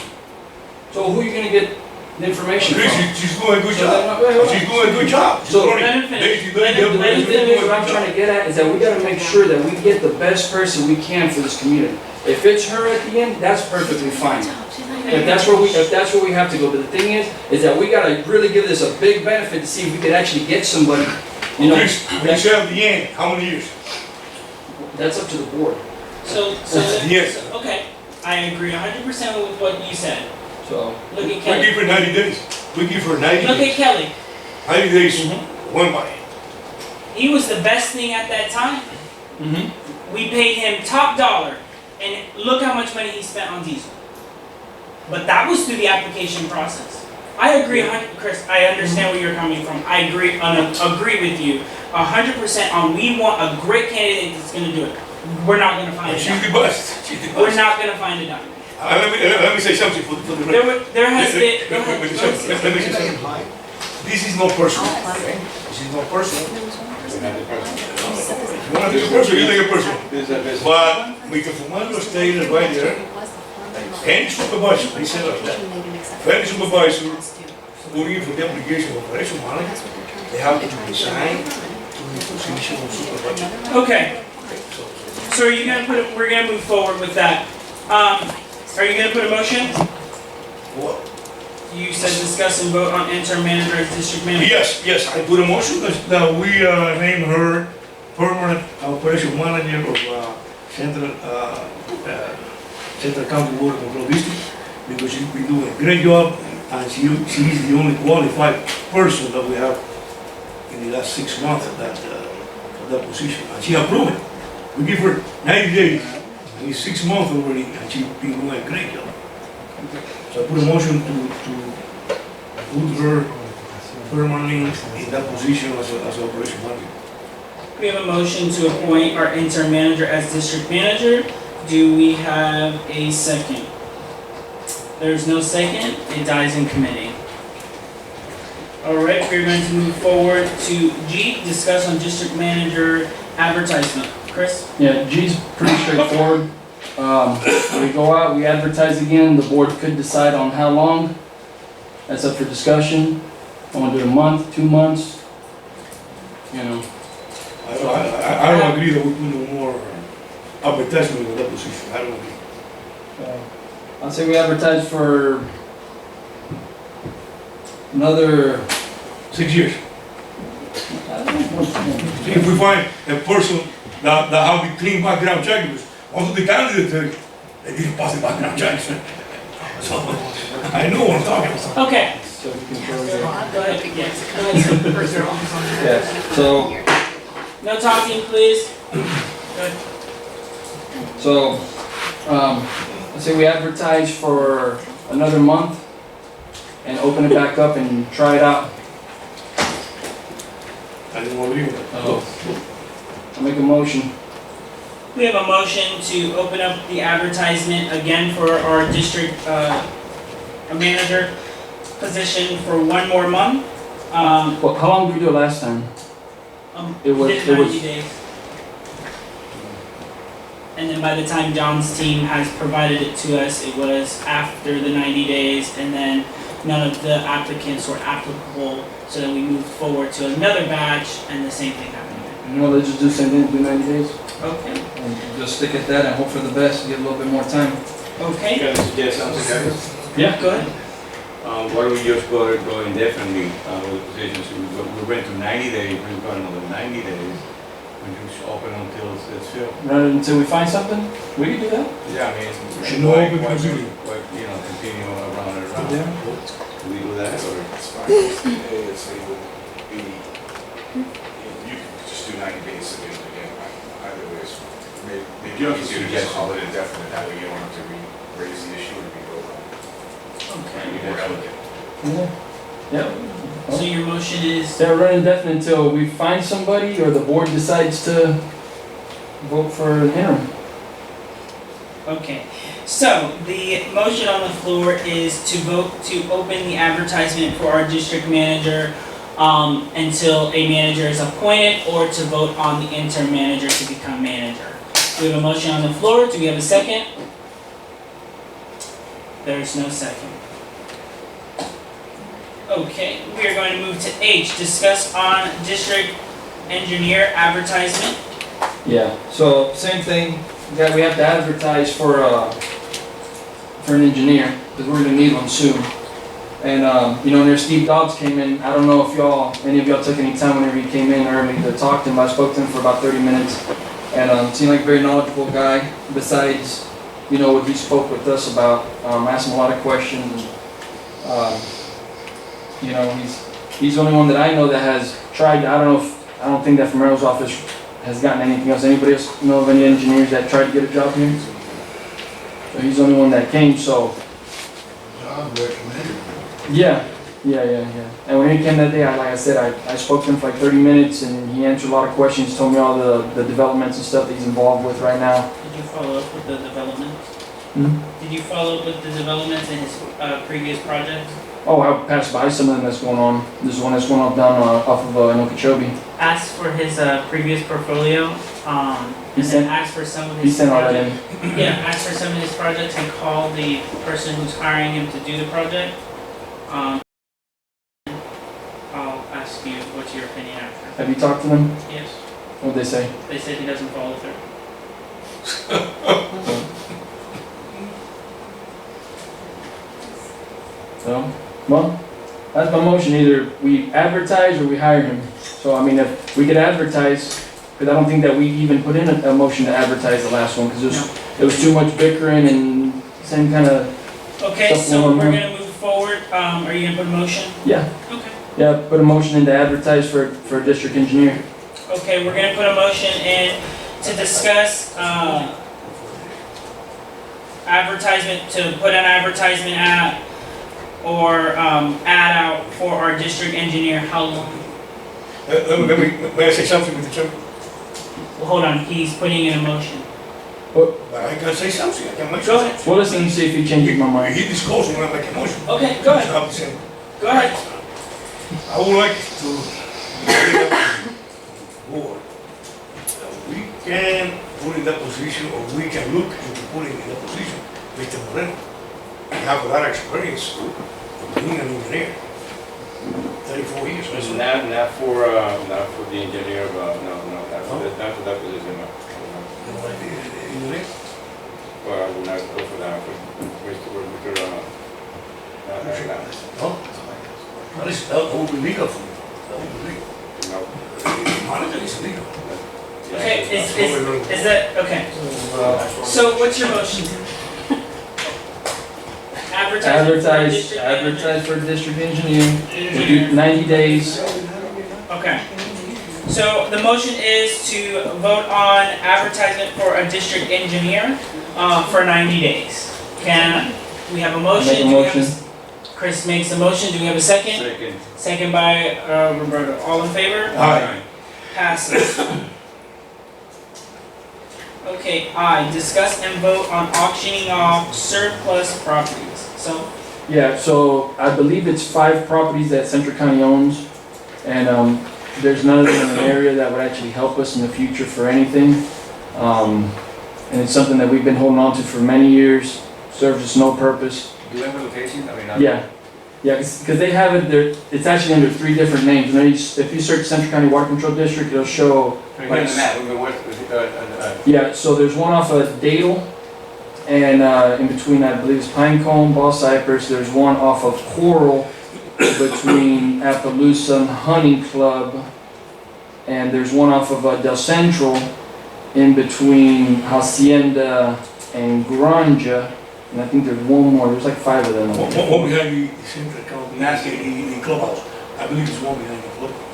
So who are you going to get the information from? She's doing a good So job. then, wait. She's doing a good job. She's So- running. Let him finish. She's Let doing him- let him The thing is, what I'm trying to get at is that we gotta make sure that we get the best person we can for this community. If it's her at the end, that's perfectly fine. If that's where we have to go, but the thing is that we gotta really give this a big benefit to see if we could actually get somebody, you know. Chris, when you say at the end, how many years? That's up to the board. So Yes. okay, I agree 100% with what you said. So, Look at We Kelly. give her 90 days. We give her 90 Look at days. Kelly. 90 days went by. He was the best thing at that time. We paid him top dollar, and look how much money he spent on diesel. But that was through the application process. I agree, Chris. I understand where you're coming from. I agree with you 100% on. We want a great candidate that's going to do it. We're not going to find She's it. the best. She's the We're best. not going to find it done. Let me say something for the record. There has been. Let me say something. This is not personal. This is not personal. You want to take a person, you take a person. But Mr. Fumano stated right there, any supervisor, he said like that, any supervisor who in for the application of operation manager, they have to resign to the position of supervisor. Okay. So are you gonna we're gonna move forward with that. Are you gonna put a motion? What? You said discuss and vote on interim manager as district manager. Yes, I put a motion that we name her permanent operation manager of Central County Board of Control District, because she's been doing a great job, and she's the only qualified person that we have in the last 6 months at that position, and she approved it. We give her 90 days, and it's 6 months already, and she's been doing a great job. So I put a motion to put her permanently in that position as operation manager. We have a motion to appoint our interim manager as district manager. Do we have a second? There's no second, it dies in committee. Alright, we're going to move forward to G, discuss on district manager advertisement. Chris? yeah, G's pretty straightforward. We go out, we advertise again, the board could decide on how long. That's up for discussion. I want to do it a month, 2 months, you know. I don't agree that we put no more advertisement in that position. I don't agree. I'd say we advertise for another, 6 years. I don't know, If we find a person that have a clean background check, because most of the candidates, they didn't pass the background checks. So, I know what I'm talking about. Okay. so we can throw it. Go ahead, yes. Go ahead. Yes, so, No talking, please. Good. so, let's say we advertise for another month and open it back up and try it out. I don't agree with that. I'll make a motion. We have a motion to open up the advertisement again for our district manager position for 1 more month. Well, how long did we do it last time? It was- Did 90 days. And then by the time John's team has provided it to us, it was after the 90 days, and then none of the applicants were applicable, so then we moved forward to another batch, and the same thing happened again. You know, let's just do same thing, do 90 days. Okay, And just stick at that and hope for the best, give a little bit more time. okay, Can I suggest something? Yeah. go ahead. Why don't we just go indefinitely with positions? We went to 90 days, we've got another 90 days. We just open until it's filled. Run it until we find something? We can do that. Yeah, I mean, should know open why, position. you know, continue around and around. Yeah. Do we do that or? It's fine. It's, it would be, you could just do 90 days again, either way is fine. Maybe Just easier to suggestion. just call it indefinite, that way you don't have to raise the issue and re-vote on it. Okay. Be more elegant. Yeah. So your motion is, They're running indefinite until we find somebody or the board decides to vote for an interim. okay. So the motion on the floor is to vote to open the advertisement for our district manager until a manager is appointed, or to vote on the interim manager to become manager. We have a motion on the floor. Do we have a second? There's no second. Okay, we are going to move to H, discuss on district engineer advertisement. Yeah, so same thing, that we have to advertise for an engineer, because we're gonna need one soon. And, you know, there's Steve Dobbs came in, I don't know if any of y'all took any time whenever he came in early to talk to him. I spoke to him for about 30 minutes, and seemed like a very knowledgeable guy, besides, you know, what he spoke with us about. Asked him a lot of questions, You know, he's the only one that I know that has tried, I don't think that Romero's office has gotten anything else. Anybody else know of any engineers that tried to get a job here? So he's the only one that came, so, John recommended it. yeah. And when he came that day, like I said, I spoke to him for like 30 minutes and he answered a lot of questions, told me all the developments and stuff that he's involved with right now. Did you follow up with the developments? Hmm? Did you follow up with the developments in his previous projects? Oh, I passed by some of them that's going on. There's one that's going on down off of Okeechobee. Asked for his previous portfolio, and He then sent- asked for some of his He sent all that projects. in. Yeah, asked for some of his projects and called the person who's hiring him to do the project. I'll ask you, what's your opinion after? Have you talked to them? Yes, What'd they say? they said he doesn't follow through. So, well, that's my motion. Either we advertise or we hire him. So, I mean, if we could advertise, because I don't think that we even put in a motion to advertise the last one, because there was too much bickering and same kind of, Okay, Stuff so going we're on. gonna move forward. Are you gonna put a motion? yeah, Okay. yeah, put a motion in to advertise for a district engineer. Okay, we're gonna put a motion in to discuss, advertisement, to put an advertisement ad or, ad out for our district engineer. How long? May I say something, Mr. Chairman? Well, hold on, he's putting in a motion. I can say something, I can make Go sure. ahead. Well, listen and see if he changes my mind. He discussed when I make a motion. Okay, go ahead, Have the same. go ahead. I would like to bring up to the board that we can put in that position, or we can look into putting in that position, Mr. Moreno. We have that experience of being an engineer. 34 years. that's it. Not for the engineer, no, not for that position, no. No idea, engineer? Well, I would not go for that, for Mr. No? That would be legal for me. That would be legal. No. Manager is legal. Okay, is that, okay. So what's your motion? Advertise for a district engineer. We'll do 90 days. Okay. So the motion is to vote on advertisement for a district engineer, for 90 days. Can we have a motion? Make a Do we have motion. Chris makes a motion. Do we have a second? Second. Second by, Roberto. All in favor? Aye. Passes. Okay, I, discuss and vote on auctioning off surplus properties. So, Yeah, so I believe it's 5 properties that Central County owns, and there's none of them in an area that would actually help us in the future for anything. And it's something that we've been holding on to for many years, serves us no purpose. Do we have a location? I mean, Yeah, because they have it there, it's actually under 3 different names. And then if you search Central County Water Control District, it'll show, Here's the map, we can work with, yeah, so there's one off of Dale, and in between, I believe, is Pinecone, Ball Cypress. There's one off of Coral between Appaloosa and Hunting Club, and there's one off of Del Central in between Hacienda and Granja, and I think there's one more. There's like 5 of them. One behind the Central County, the clubhouse. I believe it's one behind the clubhouse.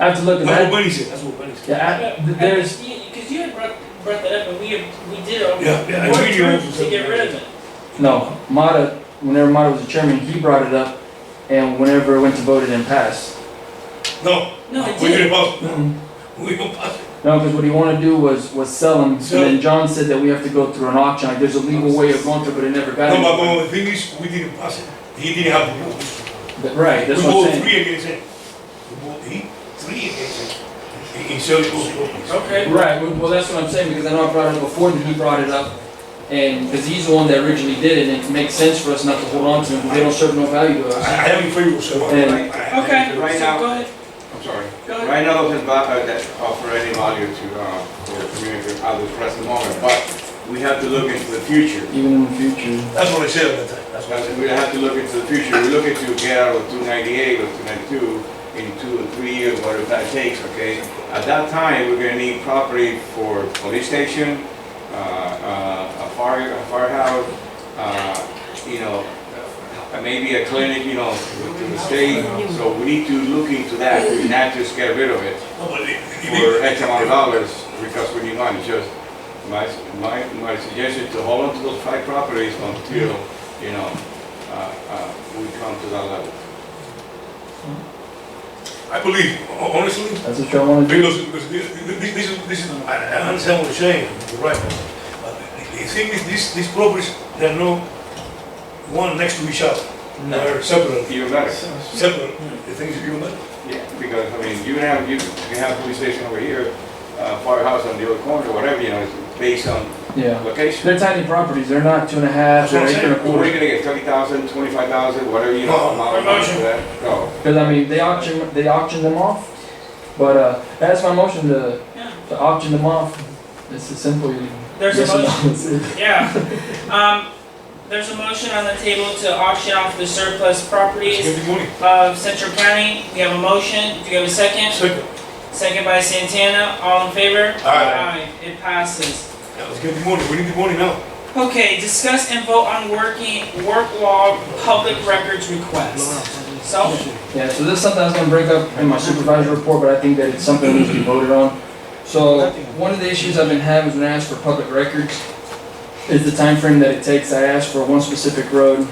I have to look at That's that. what Benny said, that's what Benny said. Yeah, there's, because you had brought that up and we did it. Yeah, We worked I really through to get rid of it. no, Mata, whenever Mata was the chairman, he brought it up, and whenever it went to vote, it didn't pass. No, No, it we didn't. didn't pass, Mm-mm. we don't pass it. No, because what he wanted to do was sell them, and then John said that we have to go through an auction, like there's a legal way of going through, but it never got No, but anywhere. no, the thing is, we didn't pass it. He didn't have the votes. Right, that's We what I'm voted saying. 3 against it. We voted 3 against it. He said it was copies. Okay. Right, well, that's what I'm saying, because I know I brought it up before, that he brought it up, and, because he's the one that originally did it, and it makes sense for us not to hold on to them, because they don't serve no value to I us. am in favor of so. And- Okay, Right so now- go ahead. I'm sorry. Go ahead. Right now, doesn't that offer any value to, for the community at the present moment, but we have to look into the future. Even in the future. That's what I said at that time. That's what I said. We have to look into the future. We're looking to get out of 298 or 292 in 2 or 3 years, whatever that takes, okay? At that time, we're gonna need property for police station, a firehouse, you know, maybe a clinic, you know, to the state. So we need to look into that, we not just get rid of it No, but for X amount of dollars because we need money. Just my suggestion to hold on to those 5 properties until, you know, we come to that level. I believe, honestly, That's what y'all wanna do? because this is, I understand what you're saying, you're right. But the thing is, these properties, they're not one next to each other. They're separate, Even better. separate. The thing is even better. Yeah, because, I mean, you have police station over here, firehouse on the other corner, whatever, you know, it's based on Yeah. location. They're tiny properties, they're not 2.5, That's what or I'm acre and a saying. What are you quarter. gonna get, 30,000, 25,000, whatever, you know, No, amount for that? No. Cause I mean, they auction them off, but, that's my motion to auction them off. It's as simple as. There's a yes or no. motion, yeah. There's a motion on the table to auction off the surplus Let's properties get the money. of Central County. We have a motion, do you have a second? Second, Second by Santana, all in favor? Aye. It passes. now let's get the money, we need the money now. Okay, discuss and vote on work log public records request. So, Yeah, so this is something I was gonna bring up in my supervisor report, but I think that it's something that needs to be voted on. So, one of the issues I've been having when I ask for public records is the time frame that it takes. I asked for one specific road,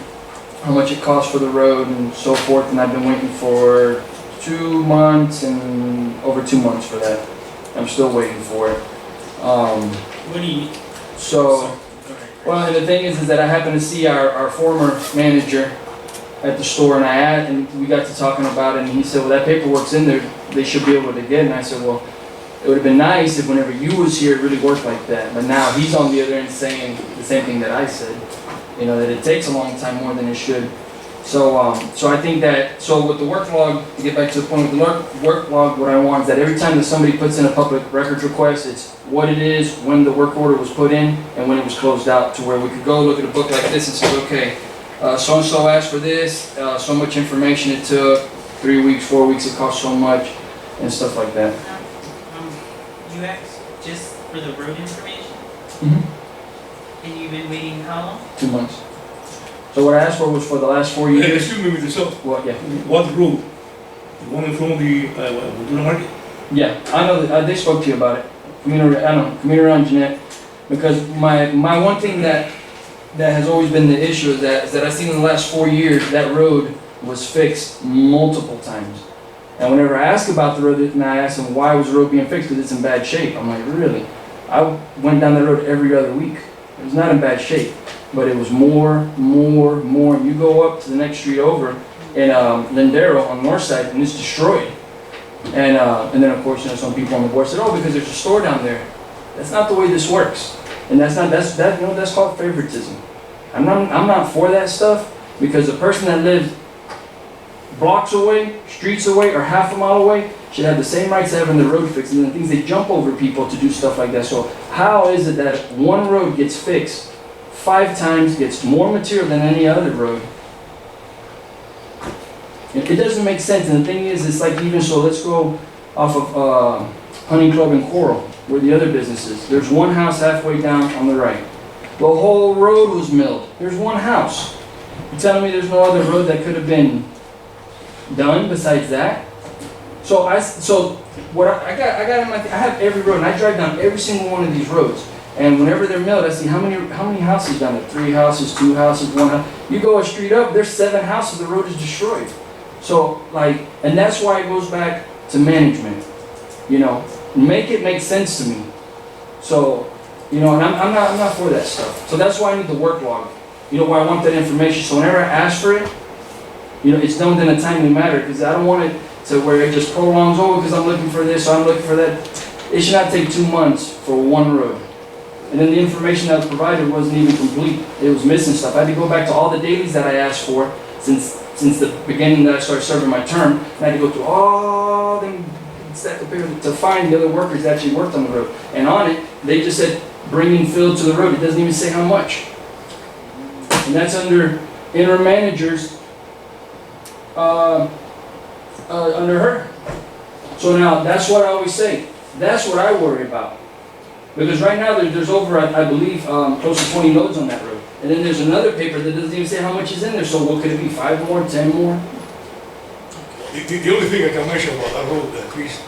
how much it costs for the road and so forth, and I've been waiting for 2 months and over 2 months for that. I'm still waiting for it. what do you, So, well, and the thing is that I happened to see our former manager at the store, and we got to talking about it, and he said, well, that paperwork's in there, they should be able to get it. And I said, well, it would have been nice if whenever you was here, it really worked like that. But now he's on the other end saying the same thing that I said, you know, that it takes a long time more than it should. So, so I think that, so with the work log, to get back to the point with the work log, what I want is that every time that somebody puts in a public records request, it's what it is, when the work order was put in, and when it was closed out, to where we could go look at a book like this and say, okay, so-and-so asked for this, so much information it took, 3 weeks, 4 weeks, it cost so much, and stuff like that. you asked just for the road information? Mm-hmm. And you've been waiting how long? 2 months. So what I asked for was for the last 4 years. Excuse me with yourself, Well, yeah. what road? The one in front of the, Maduro Market? Yeah, I know that, they spoke to you about it. Community around Jeanette. Because my one thing that has always been the issue is that I've seen in the last 4 years, that road was fixed multiple times. And whenever I ask about the road, and I ask them why was the road being fixed, because it's in bad shape. I'm like, really? I went down that road every other week. It was not in bad shape, but it was more. You go up to the next street over in Lindero on the north side, and it's destroyed. And then of course, you know, some people on the board said, oh, because there's a store down there. That's not the way this works. And that's called favoritism. I'm not for that stuff, because the person that lives blocks away, streets away, or half a mile away should have the same rights to having the road fixed. And the things, they jump over people to do stuff like that. So how is it that one road gets fixed 5 times, gets more material than any other road? It doesn't make sense. And the thing is, it's like, even so, let's go off of Hunting Club and Coral, where the other business is. There's one house halfway down on the right. The whole road was milled. There's one house. You're telling me there's no other road that could have been done besides that? So what I got in my, I have every road, and I drive down every single one of these roads. And whenever they're milled, I see how many houses down there? 3 houses, 2 houses, 1 house. You go a street up, there's 7 houses. The road is destroyed. So like, and that's why it goes back to management. You know, make it make sense to me. So, you know, and I'm not for that stuff. So that's why I need the work log. You know, why I want that information. So whenever I ask for it, you know, it's done in a timely manner, because I don't want it to where it just prolongs over because I'm looking for this, or I'm looking for that. It should not take 2 months for one road. And then the information that was provided wasn't even complete. It was missing stuff. I had to go back to all the dailies that I asked for since the beginning that I started serving my term. I had to go through all them stack of papers to find the other workers that actually worked on the road. And on it, they just said bringing fill to the road. It doesn't even say how much. And that's under interim managers under her. So now, that's what I always say. That's what I worry about. Because right now, there's over, I believe, close to 20 loads on that road. And then there's another paper that doesn't even say how much is in there, so what could it be, 5 more, 10 more? The only thing I can mention about that road, Chris,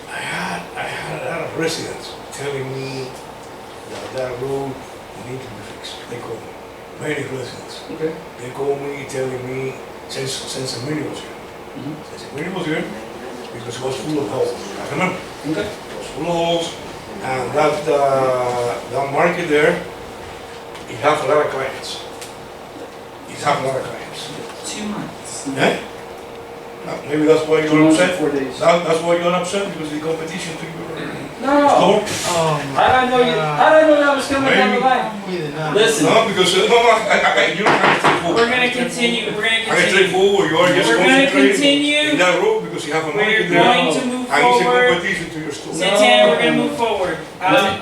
I had a lot of residents telling me that road need to be fixed. They call me, many residents. Okay. They call me telling me since Emilio was here. Mhm. Since Emilio was here, because it was full of holes. I remember, Okay. it was full of holes, and that market there, it has a lot of clients. It has a lot of clients. 2 months. Eh? Maybe that's why 2 you're months and upset. 4 days. That's why you're upset, because the competition to your No, store. Oh I know that was coming down the line. Listen, No, because you don't have to straightforward. We're gonna continue, we're I gonna continue. straightforward, you are just We're gonna concentrating in continue, that road because you have a we're market there. going to move And it's a forward. competition to your store. Santana, we're gonna move forward.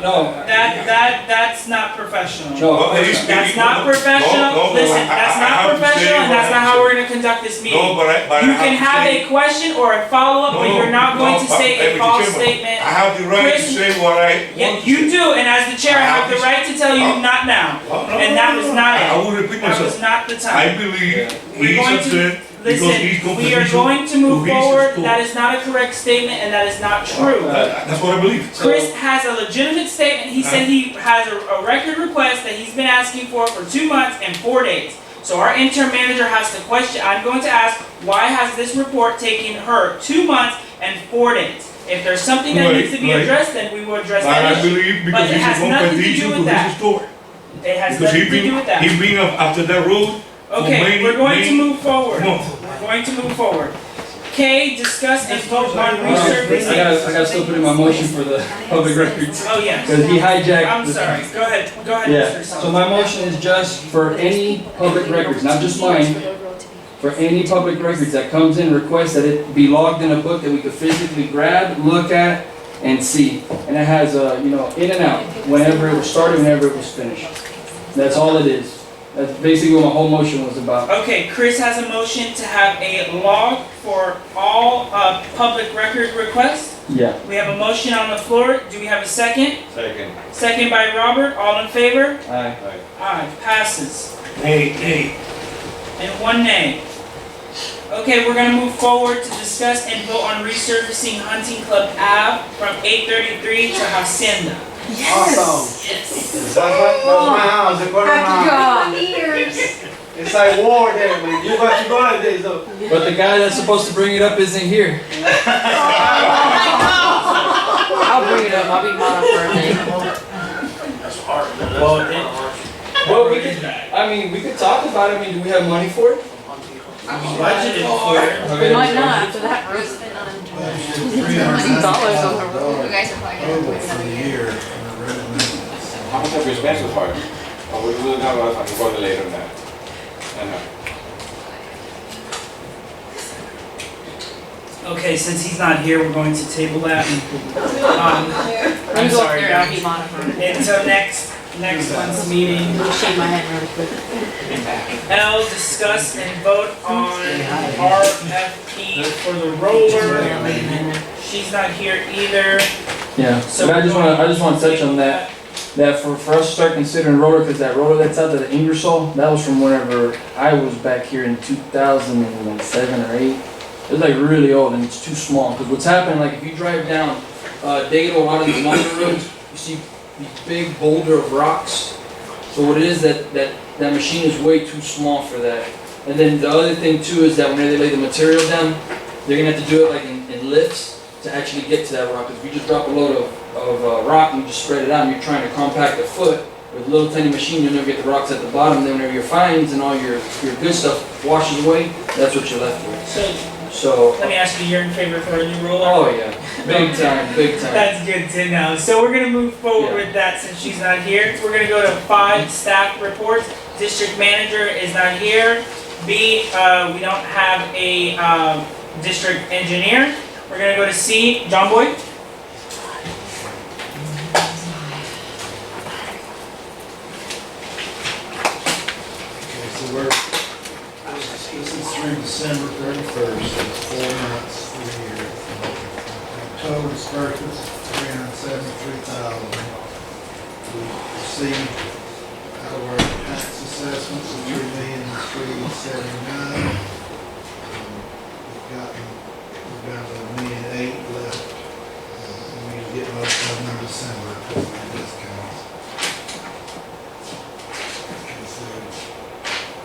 no. That's not professional. No. Well, it is- That's it- not no, professional, no, listen, I that's have not to professional, say and what that's I not have how to we're gonna conduct this No, meeting. but I You have can to have say- a question or a follow-up, but No, you're not going to no, say but, a false Mr. Chairman, statement. I have the right to Chris- say what I Yeah, want to you say. do, and as the chair, I have the right to tell you Oh. not now. No, no, And no, that no, was no. not it. I will repeat That was myself. not the I time. believe We're he's going to- upset because he's Listen, we are competition going to move to his forward, store. that is not a correct statement, and that is not true. That's what I believe. Chris has a legitimate statement, he said he has a record request that he's been asking for 2 months and 4 days. So our interim manager has to question, I'm going to ask, why has this report taken her 2 months and 4 days? If there's something that Right, needs to be right. addressed, then we will address But I that issue. believe But because it he's has a nothing to do competition with to that. his store. It has Because nothing to do with that. he been after that road. Okay, we're going to move forward. No. We're going to move forward. K, discuss and vote on I resurfacing. gotta still put in my motion for the public records. Oh, yes. Because he hijacked. I'm the- sorry, go ahead, Yeah, Mr. so Sullivan. my motion is just for any public records, not just mine, for any public records that comes in, request that it be logged in a book that we could physically grab, look at, and see. And it has in and out, whenever it was started, whenever it was finished. That's all it is. That's basically what my whole motion was about. Okay, Chris has a motion to have a log for all public record requests. Yeah. We have a motion on the floor. Do we have a second? Second. Second by Robert. All in favor? Aye. Aye. Passes. Hey, And 1 nay. Okay, we're gonna move forward to discuss and vote on resurfacing Hunting Club Ave from 833 to Hacienda. That's my house, the corner of my house. It's like war there, man. You what you gonna do? So, But the guy that's supposed to bring it up isn't here. I'll bring it up, I'll be monitoring it. Well, we could talk about it. I mean, do we have money for it? Budgeted for it. We might not, after that. $300,000 on the road. You guys are probably total for the year for the revenue. How much have you spent so far? Or we will have a report later on that. Okay, since he's not here, we're going to table that. Let I'm me go up sorry, there, I'll be guys. monitoring it. Until next month's meeting. Let me shake my head really quick. L, discuss and vote on RFP for the roller. She's not here either. Yeah. So But I just want to touch table on that. That for us to start considering roller, because that roller that's out there, the Ingersoll, that was from whenever I was back here in 2007 or 8. It was like really old and it's too small. Because what's happening, like if you drive down Dago, a lot of these longer roads, you see these big boulder of rocks. So what it is that machine is way too small for that. And then the other thing too is that when they lay the material down, they're gonna have to do it like in lifts to actually get to that rock. Because if you just drop a load of rock and you just spread it out and you're trying to compact a foot with a little tiny machine, you'll never get the rocks at the bottom. Then whenever your fines and all your good stuff washes away, that's what you're left with. So, Let me ask you, you're in favor for a new roller? oh yeah, big time, big time. That's good to know. So we're gonna move forward with that since she's not here. We're gonna go to 5 staff reports. District manager is not here. B, we don't have a district engineer. We're gonna go to C, John Boyd. Okay, so this is through December 31st, so it's 4 months of the year. Total disbursements, $373,000. We received out of our assessments of $3,379,000. We're down to $1,008,000 left. We need to get most of them in December because of the discounts. And so,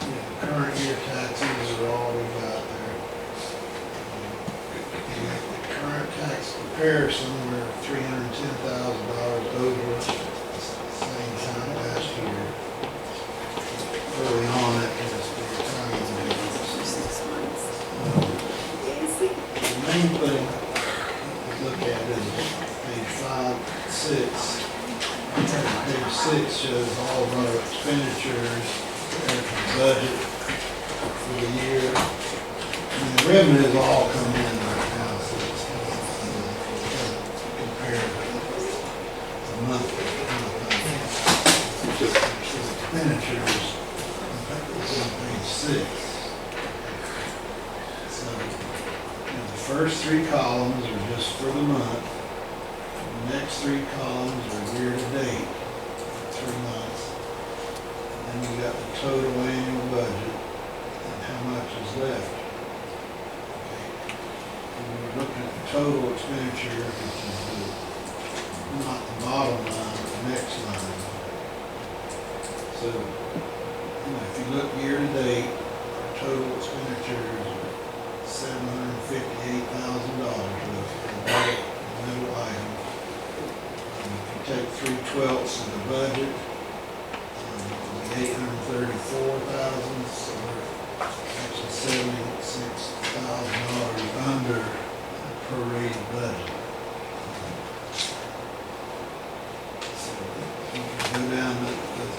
yeah, the current year taxes are all we got there. The current tax comparison, we're $310,000 over same time last year. Early on, that can just be a time difference. The main thing to look at is page 5, 6. Page 6 shows all of our expenditures and budget for the year. And the revenues all come in right now, so it's compared to the monthly kind of thing. So expenditures, it's on page 6. So, the first 3 columns are just for the month. The next 3 columns are year to date, 3 months. And then we got the total annual budget and how much is left. Okay. And we're looking at the total expenditure, which is not the bottom line, but the next line. So, if you look year to date, our total expenditures are $758,000 left for the budget, middle item. If you take 3/12 of the budget, it'll be $834,000, so we're actually $76,000 under the prorated budget. So you can go down the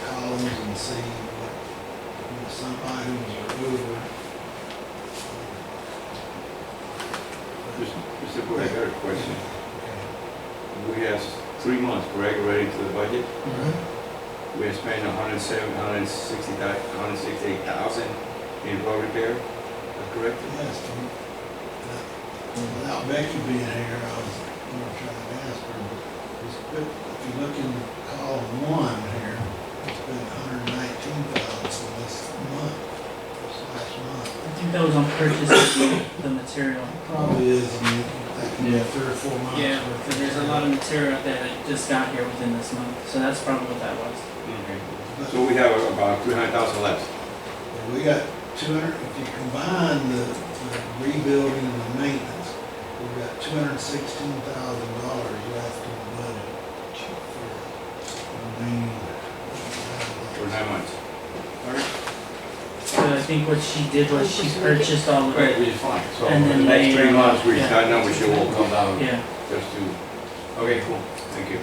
columns and see what, some items are over. Mr. Boyd, I got a question. We have 3 months, correct, relating to the budget? We have spent $168,000 in road repair, is that correct? Yes, without Becky being here, I was gonna try to ask her, but if you look in column 1 here, it's been $119,000 this month, this last month. I think that was on purchasing the material. Probably is, I mean, that can be 3 or 4 months. Yeah, worth. because there's a lot of material out there that just got here within this month, so that's probably what that was. Okay. So we have about 300,000 left. We got 200, if you combine the rebuilding and the maintenance, we've got $216,000 left in the budget for the remaining. For 9 months. So I think what she did was she purchased all of Right, it. which is fine. So And for the then next they, 3 months, yeah. that number should all come down Yeah. just to, okay, cool, thank you.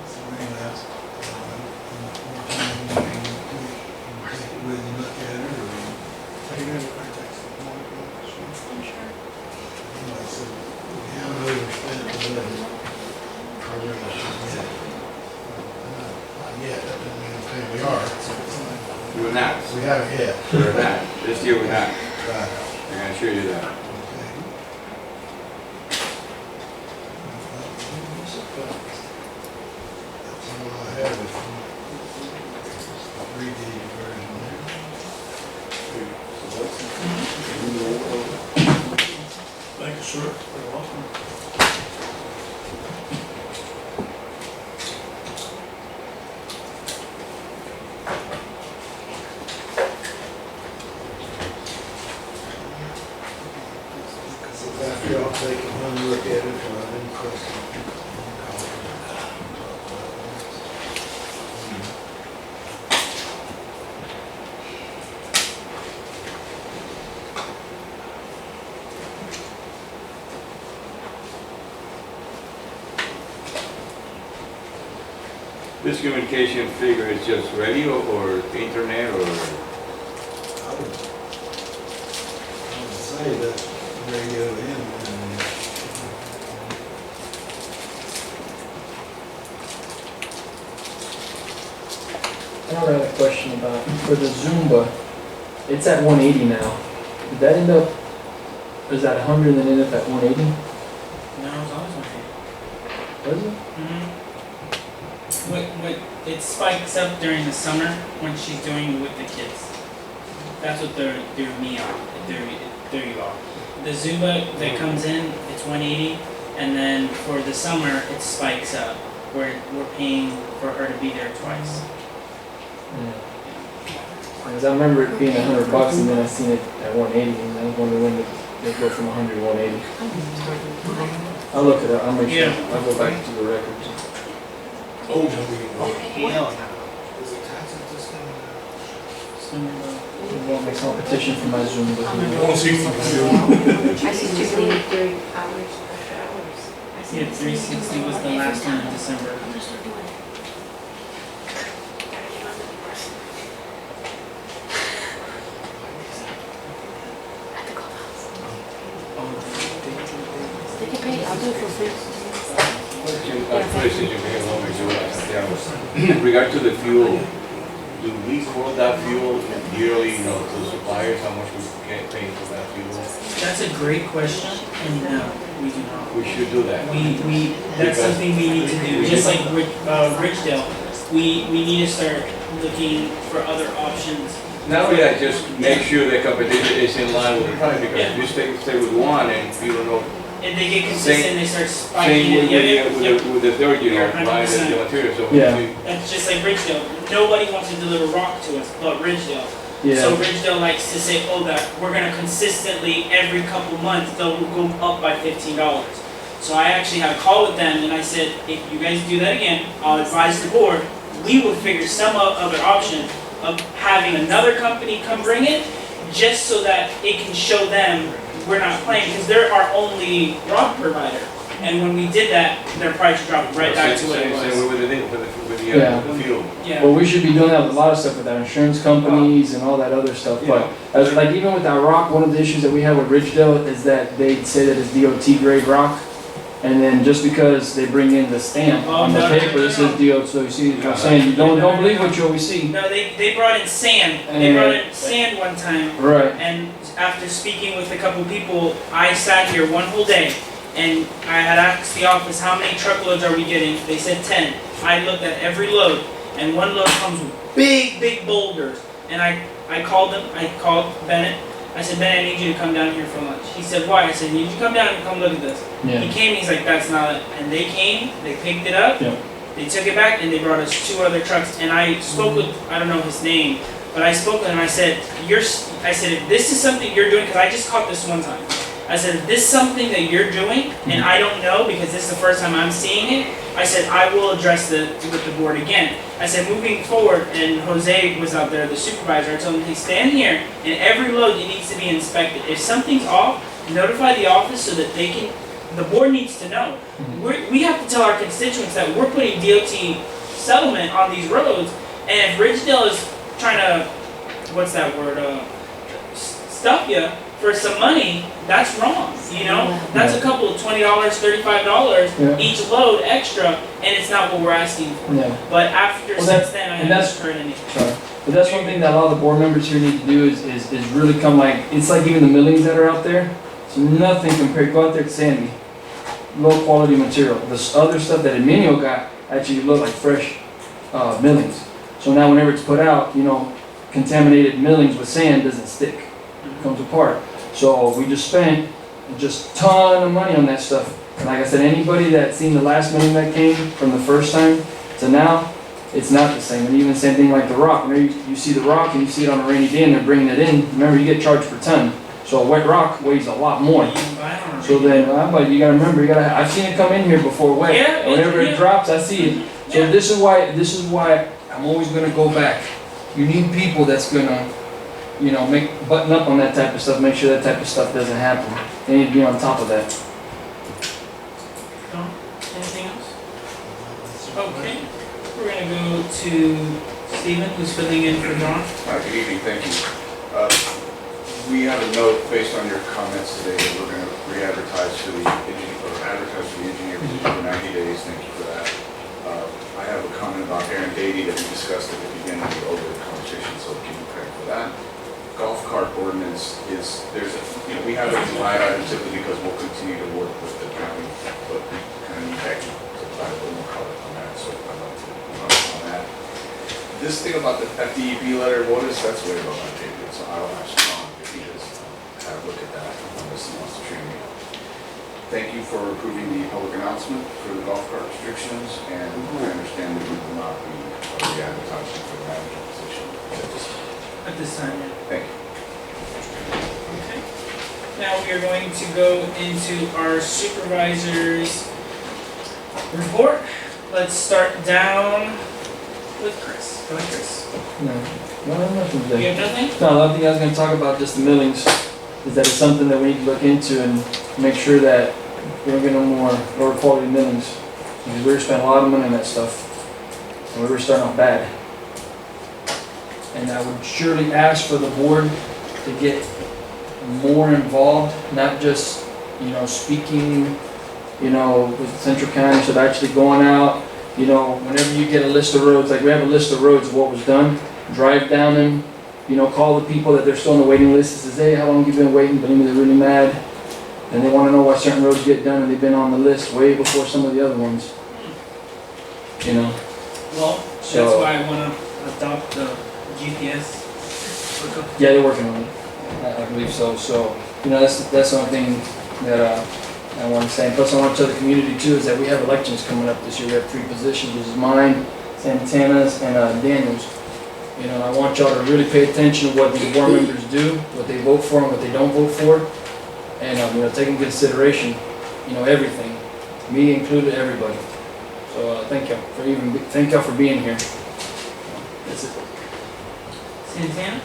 So anyway, that's, when you look at it, or. Anyway, so we haven't overspent the budget. Probably should get. Not yet, that doesn't mean okay, we are. We're not, We haven't yet. we're not, this year we're not, Right. I can assure you that. Okay. That's all I have is from the 3D version there. Thank you, sir. You're welcome. So after y'all take one look at it, if I have any questions. This communication figure is just radio or internet or? I would say that radio and. I have a question about, for the Zumba, it's at 180 now. Did that end up, is that 100 and then end up at 180? No, it was always okay. Was it? Mm-hmm. it spikes up during the summer when she's doing it with the kids. That's what they're me on, they're you are. The Zumba that comes in, it's 180, and then for the summer, it spikes up, where we're paying for her to be there twice. Because I remember it being $100 and then I seen it at 180 and I was wondering when they go from 100 to 180. I'll look it up, I'll make sure, Yeah. I'll go back to the record. Hell no. Is it taxes just coming out? I want my competition for my Zoom, but 160. I see you leave during hours, after hours. I see Yeah, 360 was the last one in December. They can pay, I'll do it for free. First, you may allow me to, Santiago. In regard to the fuel, do we quote that fuel yearly, to suppliers, how much we get paid for that fuel? That's a great question, and no, we do not. We should do that. That's something we need to do, just like Ridgedale, we need to start looking for other options. Not only that, just make sure the competition is in line with the price, because Yeah. if you stay with one and you don't know, And they get consistent, they start same spiking with, it. Yep. with the third year, Yeah, buying 100%. the material, so Yeah. That's just like Ridgedale. Nobody wants to deliver rock to us but Ridgedale. So yeah, Ridgedale likes to say, oh, that we're gonna consistently, every couple months, they'll go up by $15. So I actually had a call with them and I said, if you guys do that again, I'll advise the board, we will figure some other option of having another company come bring it, just so that it can show them we're not playing, because they're our only rock provider. And when we did that, their price dropped right back to what it Same was. with the Yeah. fuel. Yeah. well, we should be doing that with a lot of stuff with our insurance companies and all that other stuff, but as, like even with our rock, one of the issues that we have with Ridgedale is that they say that it's DOT grade rock, and then just because they bring in the stamp on the no, paper that says DOT, so you see, what I'm saying, you don't believe what you always see. No, they brought in sand. They brought in sand one time. Right, And after speaking with a couple people, I sat here one whole day and I had asked the office, how many truckloads are we getting? They said 10. I looked at every load and one load comes with big boulders. And I called them, I called Bennett. I said, Bennett, I need you to come down here for lunch. He said, why? I said, need you to come down and come look at this. He yeah, came, he's like, that's not it. And they came, they picked it up, Yeah. they took it back, and they brought us 2 other trucks. And I spoke with, I don't know his name, but I spoke with him, I said, I said, if this is something you're doing, because I just caught this one time. I said, if this is something that you're doing, and I don't know, because this is the first time I'm seeing it, I said, I will address with the board again. I said, moving forward, and Jose was out there, the supervisor, I told him, hey, stand here, and every load it needs to be inspected. If something's off, notify the office so that they can, the board needs to know. We have to tell our constituents that we're putting DOT settlement on these roads, and if Ridgedale is trying to, what's that word, stuff you for some money, that's wrong, you know? That's a couple of $20, $35 Yeah. each load extra, and it's not what we're asking for. yeah. But after, Well, since then, I and haven't that's- heard any. Sorry. But that's one thing that a lot of the board members here need to do is really come like, it's like even the millings that are out there, it's nothing compared, go out there to Sandy. Low quality material. This other stuff that Emilio got actually look like fresh millings. So now whenever it's put out, contaminated millings with sand doesn't stick. It comes apart. So we just spent just ton of money on that stuff. And like I said, anybody that's seen the last milling that came from the first time to now, it's not the same. And even same thing like the rock. Whenever you see the rock and you see it on a rainy day and they're bringing it in, remember you get charged per ton. So a wet rock weighs a lot more. You can buy it on a So then, but you gotta remember, I've seen it come in here before wet. Yeah, And whenever yeah. it drops, I see it. So Yeah. this is why I'm always gonna go back. You need people that's gonna, button up on that type of stuff, make sure that type of stuff doesn't happen. They need to be on top of that. Anything else? Okay, we're gonna go to Stephen, who's filling in for John. Good evening, thank you. We have a note based on your comments today that we're going to re-advertise for the engineer, or advertise for the engineer position for 90 days. Thank you for that. I have a comment about Aaron Beatty that we discussed at the beginning of the over conversation, so give me credit for that. Golf cart ordinance is, we have it as a line item simply because we'll continue to work with the county, but we kind of need Becky to provide a little more color on that, so I'd like to This thing about the FDEP letter, what is, that's way above my pay grade, so I'll ask John if he does have a look at that, unless he wants to train me. Thank you for approving the public announcement for the golf cart restrictions, and I understand that we will not be re-advertising for the manager position. At this time, yeah. Thank you. Okay. Now we are going to go into our supervisor's report. Let's start down with Chris. Go ahead, Chris. Nothing You today. have nothing? No, the other thing I was gonna talk about, just the millings, is that it's something that we need to look into and make sure that we don't get no more lower quality millings. Because we were spending a lot of money on that stuff, and we were starting off bad. And I would surely ask for the board to get more involved, not just, speaking, with Central County, so actually going out, whenever you get a list of roads, like we have a list of roads of what was done, drive down them, call the people that they're still on the waiting list and says, hey, how long have you been waiting? Believe me, they're really mad. And they want to know why certain roads get done and they've been on the list way before some of the other ones. Well, that's So- why I want to adopt the GPS. hookup. Yeah, they're working on it. I believe so. So, that's the only thing that I want to say. And plus, I want to tell the community too is that we have elections coming up this year. We have 3 positions, which is mine, Santana's, and Daniel's. And I want y'all to really pay attention to what these board members do, what they vote for and what they don't vote for. And, take into consideration, everything, me included, everybody. So, thank y'all for being here. That's it. Santana?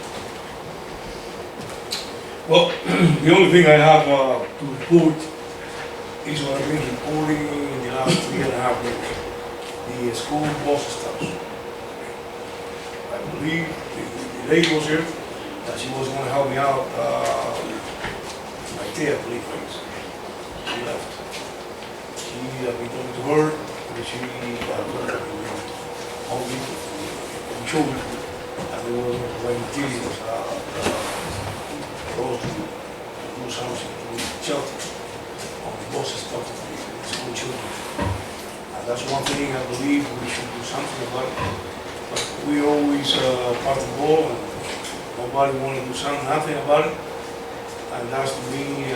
Well, the only thing I have to report is what I've been reporting in the last 3.5 years. The school bus stops. I believe the lady was here, that she was going to help me out, right there, I believe it was. She left. I've been talking to her, and she only children, and they were like materials, to do something, to do shelters on the buses, stuff for the school children. And that's one thing I believe we should do something about it. But we always part the ball and nobody want to do something, nothing about it. And that's to me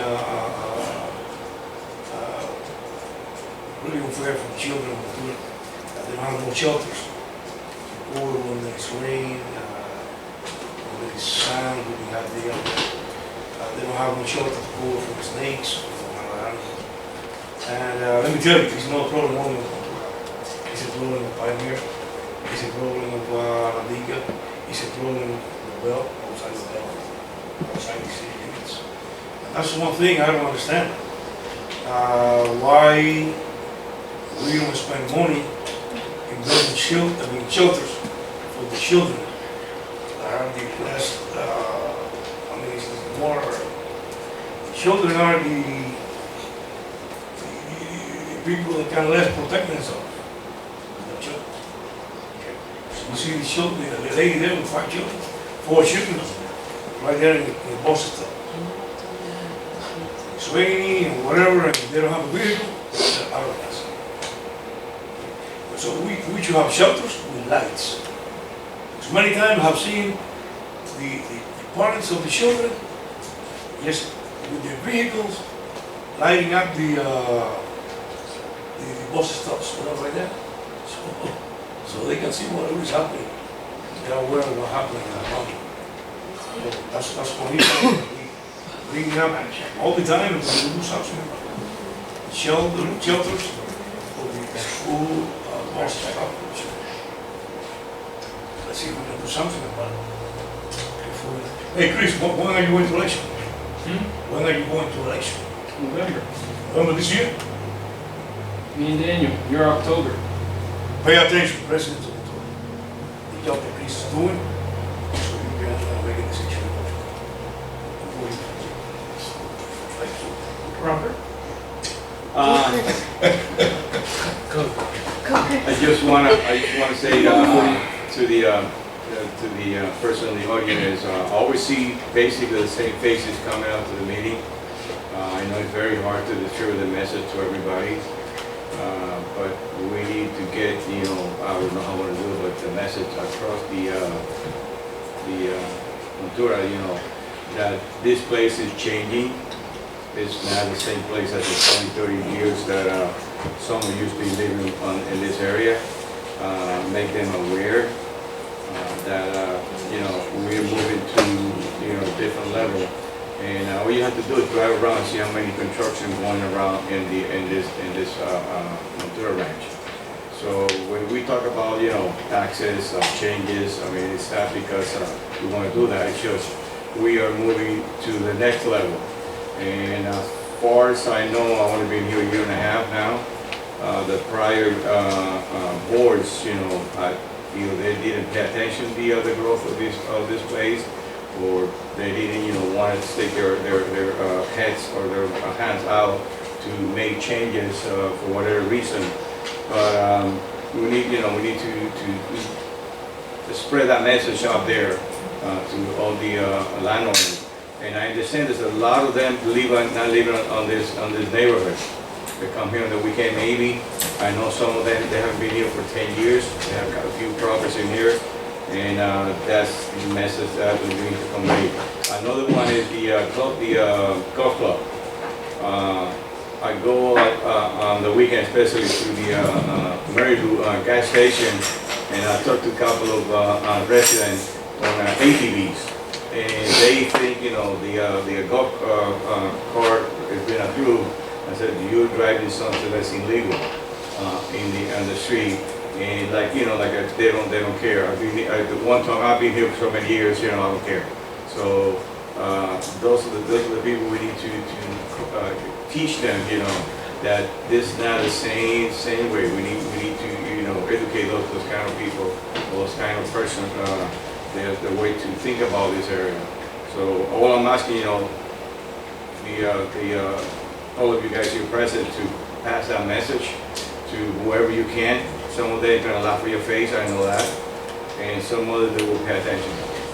really unfair for the children of the that they don't have no shelters. Or when there's rain, when there's sand, when you have they don't have no shelter to go from snakes or from animals. And let me tell you, it's not a problem only with Honduras. It's a problem of Pioneer, it's a problem of Radica, it's a problem of Bell, outside of Bell, outside the city limits. And that's one thing I don't understand. Why we don't spend money in building shelters for the children that are the less, it's more, children are the people that can less protect themselves. The children. Okay. So you see the children, the lady there with 4 children, right there in the bus stop. It's raining or whatever, and they don't have a vehicle, they're out of gas. So we should have shelters with lights. Because many times I've seen the parents of the children just with their vehicles lighting up the bus stops, whatever like that. So they can see whatever is happening. They're aware of what's happening around them. So that's what we bring up all the time and we do something about it. Shelters for the school bus stop. Let's see if we can do something about it. Hey Chris, when are you going to election? When are you going to election? November. November this year? Me and Daniel, you're October. Pay attention, President of the job that Chris is doing, so you can make a decision. Robert? I just wanna say to the person in the audience, I always see basically the same faces coming out to the meeting. I know it's very hard to distribute the message to everybody, but we need to get, I don't know how to do it, but a message across the Ventura, you know, that this place is changing. It's not the same place as the 20, 30 years that someone used to be living in this area. Make them aware that, you know, we're moving to, you know, different level. And all you have to do is drive around and see how many construction going around in this Ventura Ranch. So when we talk about, you know, taxes, changes, I mean, it's not because we want to do that. It's just we are moving to the next level. And as far as I know, I've only been here a year and a half now. The prior boards, you know, they didn't pay attention to the growth of this place, or they didn't, you know, want to stick their heads or their hands out to make changes for whatever reason. But we need to spread that message out there to all the landowners. And I understand there's a lot of them not living on this neighborhood. They come here on the weekend maybe. I know some of them, they haven't been here for 10 years. They have got a few properties in here. And that's the message that we need to convey. Another one is the golf club. I go on the weekend, especially to the Meridu gas station, and I talk to a couple of residents on ATVs. And they think, you know, the golf cart has been approved. I said, you're driving something that's illegal on the street. And like, you know, like they don't care. One time I've been here for so many years, you know, I don't care. So those are the people we need to teach them, you know, that this is not the same way. We need to, you know, educate those kind of people, those kind of persons, the way to think about this area. So all I'm asking, you know, all of you guys here present to pass that message to whoever you can. Some of them are gonna laugh in your face, I know that, and some others they will pay attention.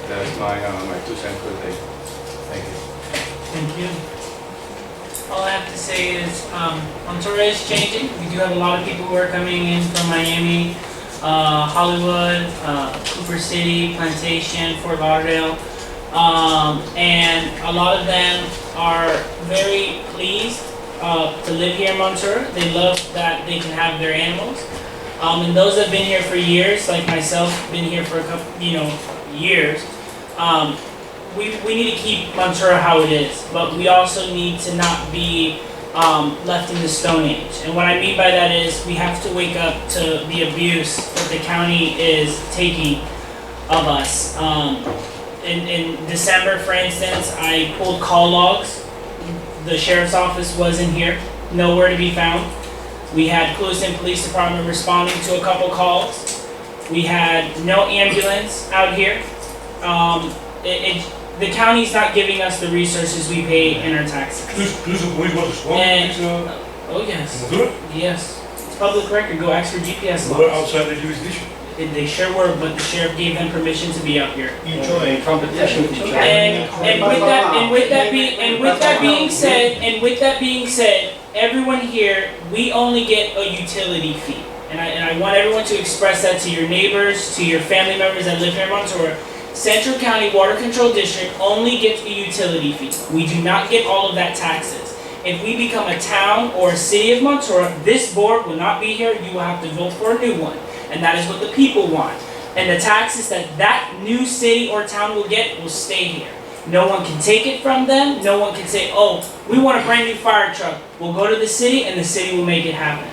That's my 2 cents for the day. Thank you. Thank you. All I have to say is, Ventura is changing. We do have a lot of people who are coming in from Miami, Hollywood, Cooper City, Plantation, Fort Lauderdale, and a lot of them are very pleased to live here in Ventura. They love that they can have their animals. And those that have been here for years, like myself, been here for a couple, years, we need to keep Ventura how it is, but we also need to not be left in the Stone Age. And what I mean by that is we have to wake up to the abuse that the county is taking of us. In December, for instance, I pulled call logs. The sheriff's office wasn't here, nowhere to be found. We had Clueston Police Department responding to a couple calls. We had no ambulance out here. The county's not giving us the resources we pay in our taxes. Oh yes, yes. It's public record, go ask for GPS logs. We're outside the jurisdiction. They sure were, but the sheriff gave them permission to be out here. Enjoy competition with each other. And with that being said, everyone here, we only get a utility fee. And I want everyone to express that to your neighbors, to your family members that live here in Ventura. Central County Water Control District only gets a utility fee. We do not get all of that taxes. If we become a town or a city of Ventura, this board will not be here. You will have to vote for a new one. And that is what the people want. And the taxes that new city or town will get will stay here. No one can take it from them. No one can say, oh, we want a brand new fire truck. We'll go to the city and the city will make it happen.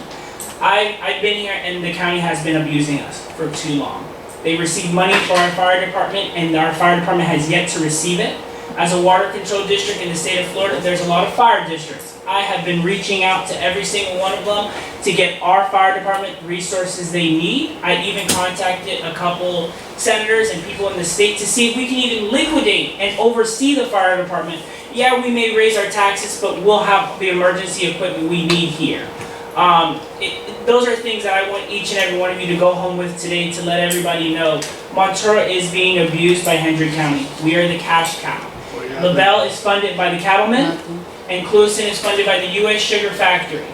I've been here and the county has been abusing us for too long. They receive money for our fire department and our fire department has yet to receive it. As a water control district in the state of Florida, there's a lot of fire districts. I have been reaching out to every single one of them to get our fire department resources they need. I even contacted a couple senators and people in the state to see if we can even liquidate and oversee the fire department. Yeah, we may raise our taxes, but we'll have the emergency equipment we need here. Those are things that I want each and every one of you to go home with today to let everybody know. Ventura is being abused by Hendry County. We are the cash cow. LaBelle is funded by the cattlemen, and Clueston is funded by the U.S. Sugar Factory.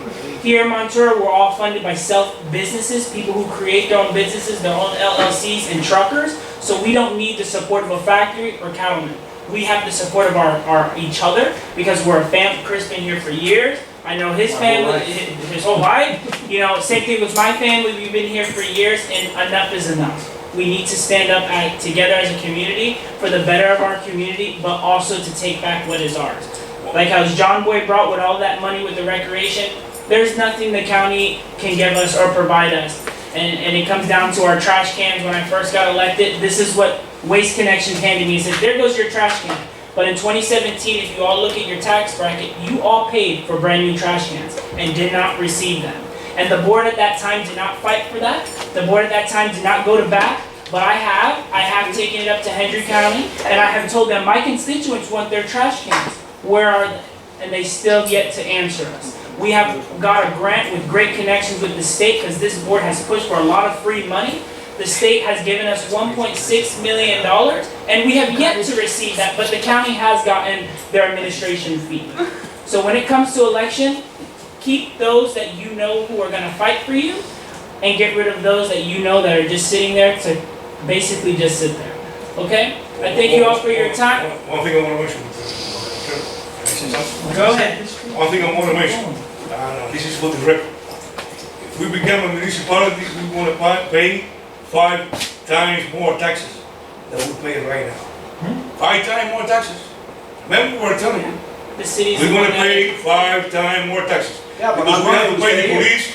Here in Montura, we're all funded by self-businesses, people who create their own businesses, their own LLCs and truckers. So we don't need the support of a factory or cattlemen. We have the support of our each other because we're a family. Chris been here for years. I know his family, his whole life. You know, same thing with my family. We've been here for years, and enough is enough. We need to stand up together as a community for the better of our community, but also to take back what is ours. Like how John Boy brought with all that money with the recreation, there's nothing the county can give us or provide us. And it comes down to our trash cans. When I first got elected, this is what Waste Connections handed me. He said, there goes your trash can. But in 2017, if you all look at your tax bracket, you all paid for brand new trash cans and did not receive them. And the board at that time did not fight for that. The board at that time did not go to bat. But I have taken it up to Hendry County, and I have told them my constituents want their trash cans. Where are they? And they still yet to answer us. We have got a grant with great connections with the state because this board has pushed for a lot of free money. The state has given us $1.6 million, and we have yet to receive that, but the county has gotten their administration fee. So when it comes to election, keep those that you know who are gonna fight for you, and get rid of those that you know that are just sitting there to basically just sit there, okay? I thank you all for your time. One thing I want to mention. Go ahead. One thing I want to mention, this is for the record. If we become a municipality, we want to pay 5 times more taxes than we pay right now. 5 times more taxes. Remember what I'm telling you? The city's. We're going to pay 5 times more taxes. Yeah, but Because we have to not pay the here. police,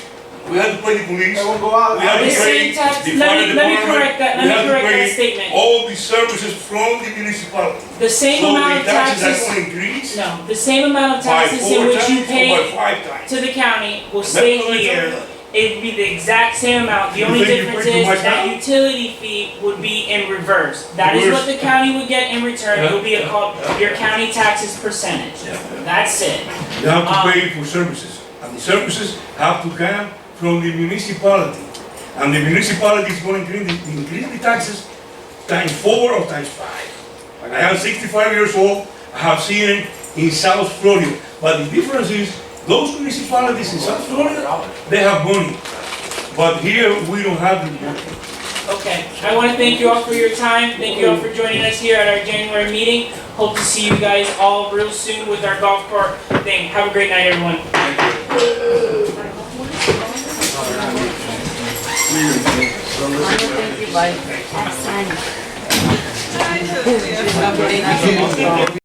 we have to pay the police, They won't go out. we have The to pay same tax, the let fire me department, correct that, we let have me to correct that pay statement. all the services from the municipality. The same So amount the of taxes are taxes, going to increase no, the same amount of by taxes in 4 which you times or pay by 5 times. to the county will stay That's what I'm here. telling you. It'd be the exact same amount. The You only think you difference pay too is much that now? utility fee would be in reverse. That is what Reverse. the county would get in return. It will be Yeah. called your county taxes percentage. That's it. You have to pay for services, and the services have to come from the municipality. And the municipality is going to increase the taxes times 4 or times 5. I am 65 years old, I have seen it in South Florida. But the difference is, those municipalities in South Florida, they have money. But here, we don't have the money. Okay. I want to thank you all for your time. Thank you all for joining us here at our January meeting. Hope to see you guys all real soon with our golf cart thing. Have a great night, everyone. Thank you, bye.